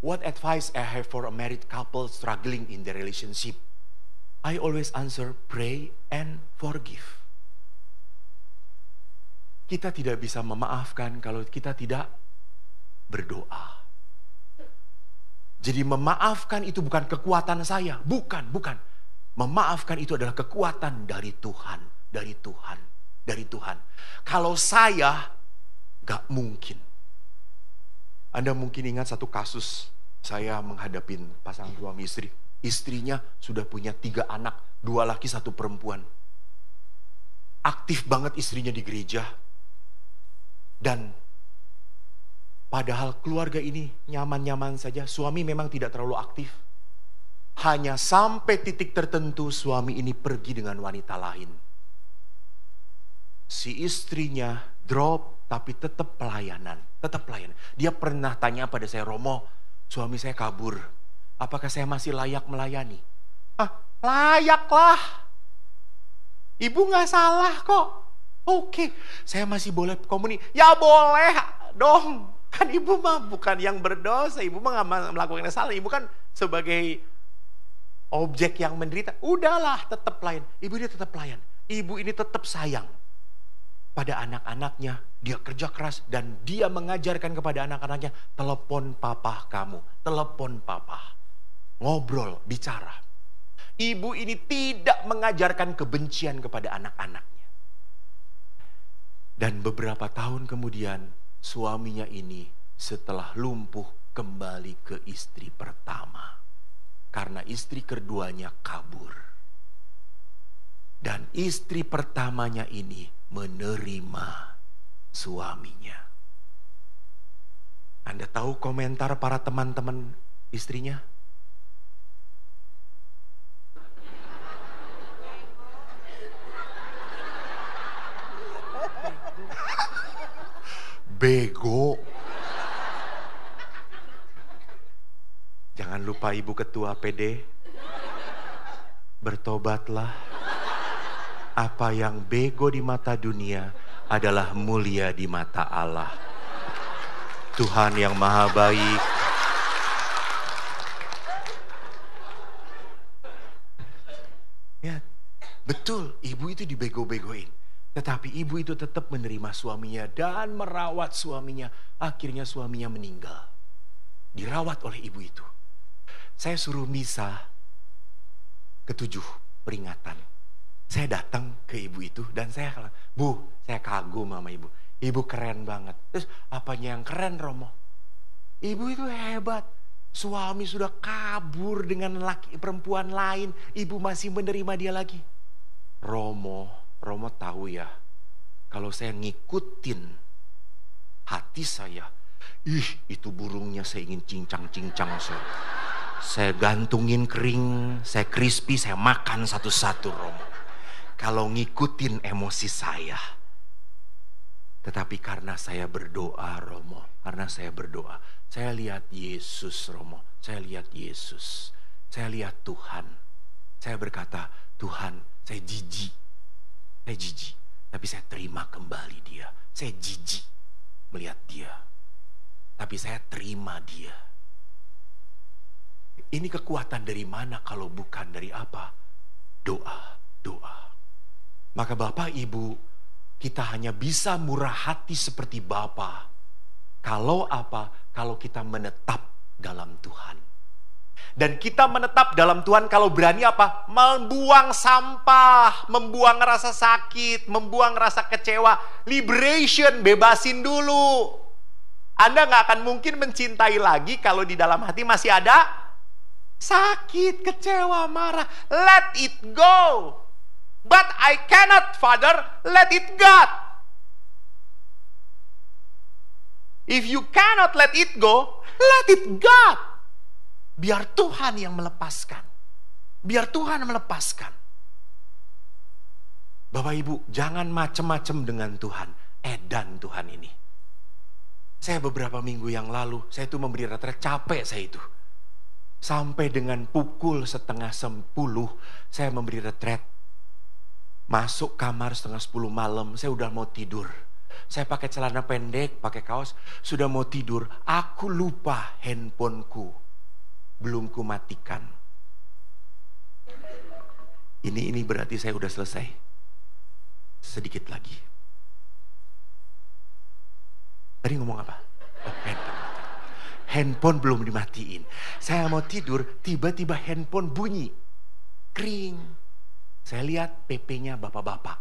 what advice I have for a married couple struggling in their relationship? I always answer, pray and forgive. Kita tidak bisa memaafkan kalau kita tidak berdoa. Jadi memaafkan itu bukan kekuatan saya. Bukan. Memaafkan itu adalah kekuatan dari Tuhan. Dari Tuhan. Kalau saya, gak mungkin. Anda mungkin ingat satu kasus, saya menghadapin pasangan suami istri. Istrinya sudah punya 3 anak, 2 laki 1 perempuan. Aktif banget istrinya di gereja. Dan padahal keluarga ini nyaman-nyaman saja. Suami memang tidak terlalu aktif. Hanya sampai titik tertentu suami ini pergi dengan wanita lain. Si istrinya drop tapi tetap pelayanan. Dia pernah tanya pada saya, Romo, suami saya kabur. Apakah saya masih layak melayani? Layak lah. Ibu gak salah kok. Oke, saya masih boleh komuni. Ya boleh dong. Kan ibu mah bukan yang berdosa. Ibu mah gak melakukan yang salah. Ibu kan sebagai objek yang menderita. Udahlah, tetap pelayan. Ibu ini tetap pelayan. Ibu ini tetap sayang pada anak-anaknya. Dia kerja keras dan dia mengajarkan kepada anak-anaknya, telepon papa kamu, telepon papa. Ngobrol, bicara. Ibu ini tidak mengajarkan kebencian kepada anak-anaknya. Dan beberapa tahun kemudian, suaminya ini setelah lumpuh kembali ke istri pertama. Karena istri keduanya kabur. Dan istri pertamanya ini menerima suaminya. Anda tahu komentar para teman-teman istrinya? Bego. Jangan lupa Ibu Ketua PD, bertobatlah. Apa yang bego di mata dunia adalah mulia di mata Allah. Tuhan yang maha baik. Ya, betul, ibu itu dibego-begoin. Tetapi ibu itu tetap menerima suaminya dan merawat suaminya. Akhirnya suaminya meninggal. Dirawat oleh ibu itu. Saya suruh misa ke-7 peringatan. Saya datang ke ibu itu dan saya bilang, Bu, saya kagum sama ibu. Ibu keren banget. Terus apanya yang keren, Romo? Ibu itu hebat. Suami sudah kabur dengan perempuan lain. Ibu masih menerima dia lagi. Romo tahu ya, kalau saya ngikutin hati saya, itu burungnya saya ingin cincang-cincang. Saya gantungin kering, saya crispy, saya makan satu-satu, Romo. Kalau ngikutin emosi saya. Tetapi karena saya berdoa, Romo, karena saya berdoa, saya lihat Yesus, Romo. Saya lihat Yesus. Saya lihat Tuhan. Saya berkata, Tuhan, saya jijik. Tapi saya terima kembali dia. Saya jijik melihat dia, tapi saya terima dia. Ini kekuatan dari mana kalau bukan dari apa? Doa. Maka Bapak Ibu, kita hanya bisa murah hati seperti Bapa. Kalau apa? Kalau kita menetap dalam Tuhan. Dan kita menetap dalam Tuhan kalau berani apa? Membuang sampah, membuang rasa sakit, membuang rasa kecewa. Liberation, bebasin dulu. Anda nggak akan mungkin mencintai lagi kalau di dalam hati masih ada sakit, kecewa, marah. Let it go. But I cannot, Father, let it God. If you cannot let it go, let it God. Biar Tuhan yang melepaskan. Biar Tuhan melepaskan. Bapak Ibu, jangan macem-macem dengan Tuhan. Edan Tuhan ini. Saya beberapa minggu yang lalu, saya itu memberi retret, capek saya itu. Sampai dengan pukul 9:30, saya memberi retret. Masuk kamar 9:30 malam, saya udah mau tidur. Saya pakai celana pendek, pakai kaos, sudah mau tidur. Aku lupa handphoneku, belum kumatikan. Ini berarti saya udah selesai. Sedikit lagi. Tadi ngomong apa? Oh, handphone belum dimatiin. Saya mau tidur, tiba-tiba handphone bunyi. Kring. Saya lihat PP-nya bapak-bapak.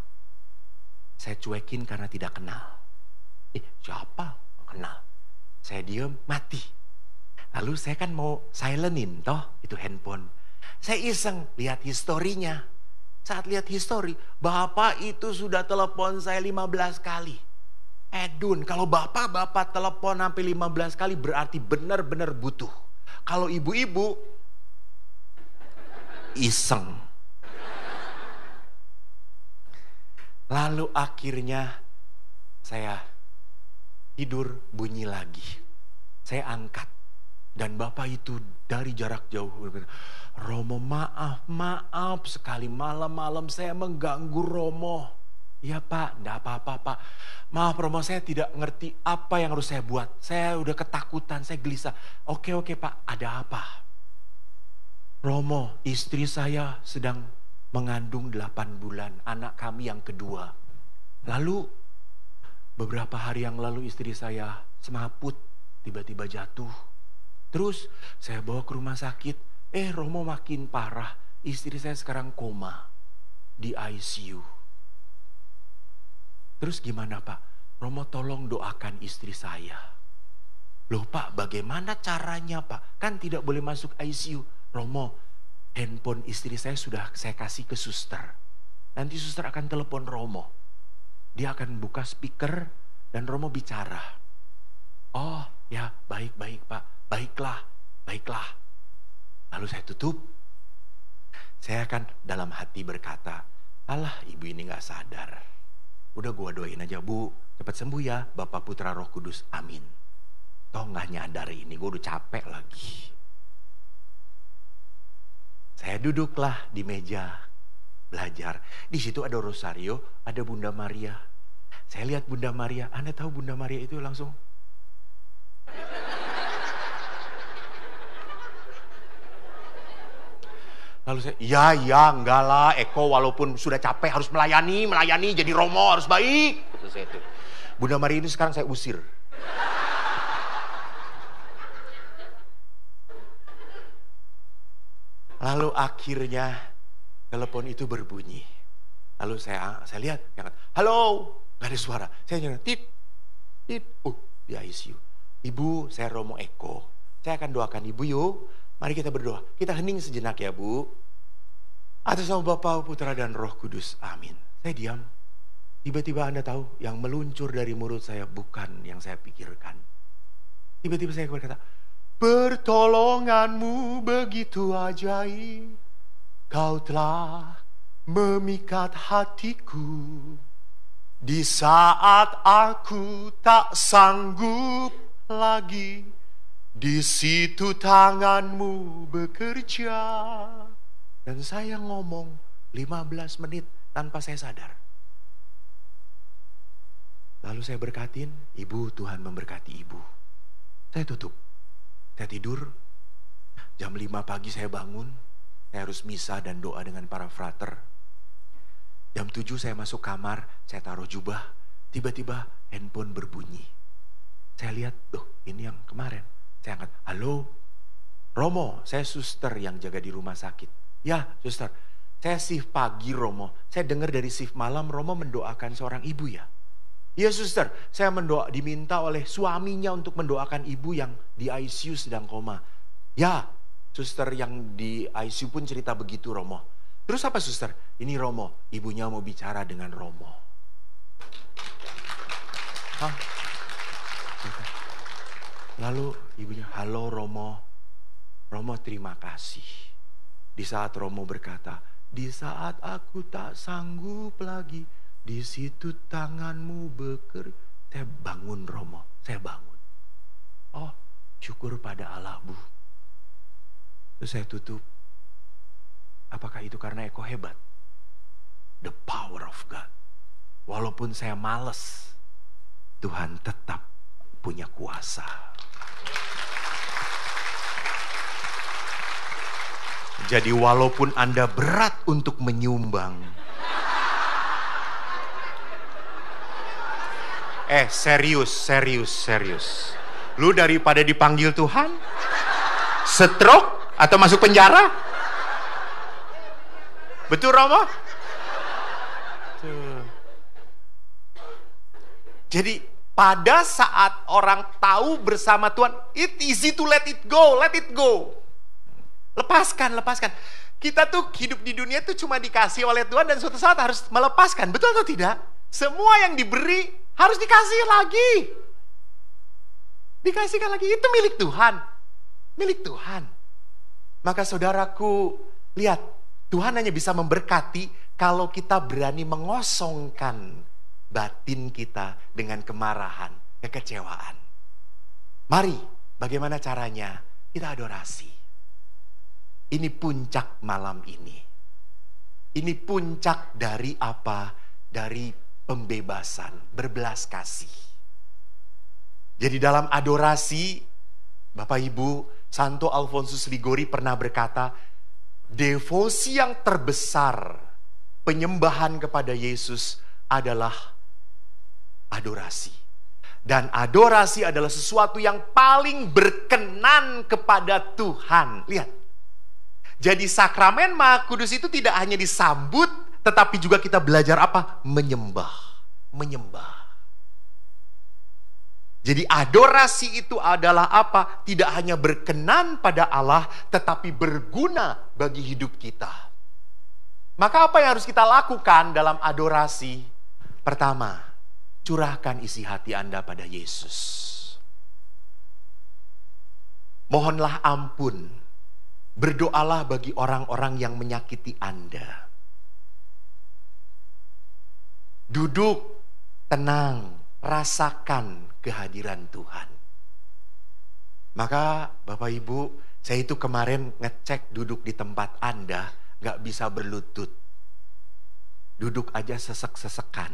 Saya cuekin karena tidak kenal. Siapa? Kenal. Saya diem, mati. Lalu saya kan mau silentin toh itu handphone. Saya iseng lihat historinya. Saat lihat histori, bapak itu sudah telepon saya 15 kali. Edun, kalau bapak-bapak telepon sampai 15 kali berarti benar-benar butuh. Kalau ibu-ibu iseng. Lalu akhirnya saya tidur, bunyi lagi. Saya angkat. Dan bapak itu dari jarak jauh. Romo, maaf sekali malam-malam saya mengganggu Romo. Ya Pak, enggak apa-apa Pak. Maaf Romo, saya tidak ngerti apa yang harus saya buat. Saya udah ketakutan, saya gelisah. Oke Pak, ada apa? Romo, istri saya sedang mengandung 8 bulan, anak kami yang kedua. Lalu beberapa hari yang lalu istri saya semaput, tiba-tiba jatuh. Terus saya bawa ke rumah sakit. Romo makin parah. Istri saya sekarang koma di ICU. Terus gimana Pak? Romo tolong doakan istri saya. Loh Pak, bagaimana caranya Pak? Kan tidak boleh masuk ICU. Romo, handphone istri saya sudah saya kasih ke suster. Nanti suster akan telepon Romo. Dia akan buka speaker dan Romo bicara. Oh ya, baik Pak. Baiklah. Lalu saya tutup. Saya akan dalam hati berkata, alah ibu ini gak sadar. Udah gua doain aja, Bu, cepat sembuh ya, Bapa Putra Roh Kudus, amin. Toh gak nyadar ini, gua udah capek lagi. Saya duduklah di meja belajar. Di situ ada rosario, ada Bunda Maria. Saya lihat Bunda Maria. Anda tahu Bunda Maria itu langsung lalu saya, ya enggak lah, Eko walaupun sudah capek harus melayani jadi Romo harus baik. Bunda Maria ini sekarang saya usir. Lalu akhirnya telepon itu berbunyi. Lalu saya lihat, halo, nggak ada suara. Saya nyala, tit, di ICU. Ibu, saya Romo Eko. Saya akan doakan ibu yuk. Mari kita berdoa. Kita hening sejenak ya Bu. Atas nama Bapa, Putra dan Roh Kudus. Amin. Saya diam. Tiba-tiba Anda tahu yang meluncur dari mulut saya bukan yang saya pikirkan. Tiba-tiba saya berkata, pertolonganmu begitu ajaib. Kau telah memikat hatiku. Di saat aku tak sanggup lagi. Di situ tanganmu bekerja. Dan saya ngomong 15 menit tanpa saya sadar. Lalu saya berkatin, Ibu, Tuhan memberkati Ibu. Saya tutup. Saya tidur. Jam 5 pagi saya bangun. Saya harus misa dan doa dengan para frater. Jam 7 saya masuk kamar. Saya taruh jubah. Tiba-tiba handphone berbunyi. Saya lihat, ini yang kemarin. Saya angkat, halo, Romo, saya suster yang jaga di rumah sakit. Ya, suster, saya shift pagi Romo. Saya dengar dari shift malam Romo mendoakan seorang ibu ya. Iya suster, saya diminta oleh suaminya untuk mendoakan ibu yang di ICU sedang koma. Ya, suster yang di ICU pun cerita begitu Romo. Terus apa suster? Ini Romo, ibunya mau bicara dengan Romo. Hah? Lalu ibunya, halo Romo. Romo terima kasih. Di saat Romo berkata, di saat aku tak sanggup lagi, di situ tanganmu bekerja. Saya bangun Romo, saya bangun. Oh, syukur pada Allah Bu. Terus saya tutup. Apakah itu karena Eko hebat? The power of God. Walaupun saya males, Tuhan tetap punya kuasa. Jadi walaupun Anda berat untuk menyumbang, serius. Lu daripada dipanggil Tuhan, stroke atau masuk penjara? Betul Romo? Tuh. Jadi pada saat orang tahu bersama Tuhan, it's easy to let it go. Lepaskan. Kita tuh hidup di dunia tuh cuma dikasih oleh Tuhan dan suatu saat harus melepaskan. Betul atau tidak? Semua yang diberi harus dikasih lagi. Dikasihkan lagi. Itu milik Tuhan. Milik Tuhan. Maka saudaraku, lihat. Tuhan hanya bisa memberkati kalau kita berani mengosongkan batin kita dengan kemarahan, kekecewaan. Mari, bagaimana caranya? Kita adorasi. Ini puncak malam ini. Ini puncak dari apa? Dari pembebasan, berbelas kasih. Jadi dalam adorasi, Bapak Ibu, Santo Alfonsus Liguori pernah berkata, devosi yang terbesar penyembahan kepada Yesus adalah adorasi. Dan adorasi adalah sesuatu yang paling berkenan kepada Tuhan. Lihat. Jadi sakramen Maha Kudus itu tidak hanya disambut, tetapi juga kita belajar apa? Menyembah. Jadi adorasi itu adalah apa? Tidak hanya berkenan pada Allah, tetapi berguna bagi hidup kita. Maka apa yang harus kita lakukan dalam adorasi? Pertama, curahkan isi hati Anda pada Yesus. Mohonlah ampun. Berdoalah bagi orang-orang yang menyakiti Anda. Duduk, tenang, rasakan kehadiran Tuhan. Maka Bapak Ibu, saya itu kemarin ngecek duduk di tempat Anda, gak bisa berlutut. Duduk aja sesek-sesekan.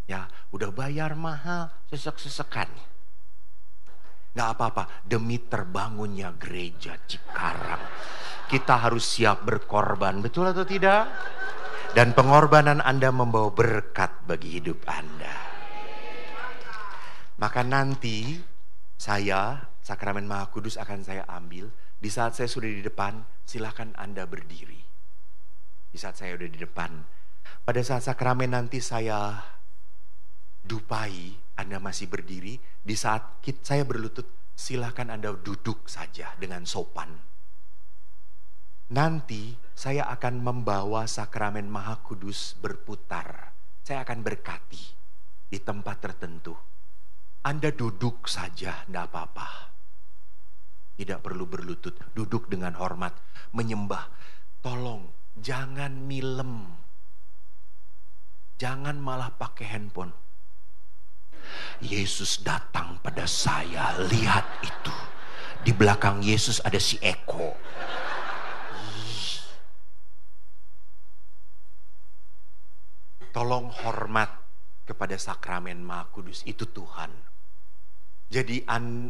Ya, udah bayar mahal, sesek-sesekan. Gak apa-apa, demi terbangunnya gereja Cikarang. Kita harus siap berkorban, betul atau tidak? Dan pengorbanan Anda membawa berkat bagi hidup Anda. Maka nanti sakramen Maha Kudus akan saya ambil. Di saat saya sudah di depan, silakan Anda berdiri. Di saat saya sudah di depan. Pada saat sakramen nanti saya dupai, Anda masih berdiri. Di saat saya berlutut, silakan Anda duduk saja dengan sopan. Nanti saya akan membawa sakramen Maha Kudus berputar. Saya akan berkati di tempat tertentu. Anda duduk saja, tidak apa-apa. Tidak perlu berlutut, duduk dengan hormat, menyembah. Tolong, jangan milem. Jangan malah pakai handphone. Yesus datang pada saya, lihat itu. Di belakang Yesus ada si Eko. Tolong hormat kepada sakramen Maha Kudus, itu Tuhan. Jadi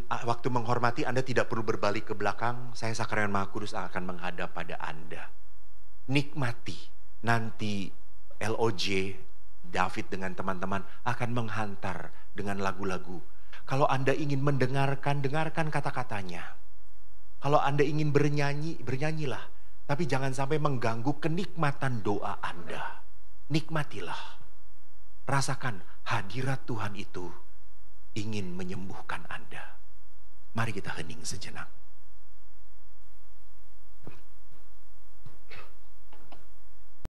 waktu menghormati Anda tidak perlu berbalik ke belakang. Saya sakramen Maha Kudus akan menghadap pada Anda. Nikmati. Nanti LOJ, David dengan teman-teman akan menghantar dengan lagu-lagu. Kalau Anda ingin mendengarkan, dengarkan kata-katanya. Kalau Anda ingin bernyanyi, bernyanyilah. Tapi jangan sampai mengganggu kenikmatan doa Anda. Nikmatilah. rasakan hadirat Tuhan itu ingin menyembuhkan Anda. Mari kita hening sejenak.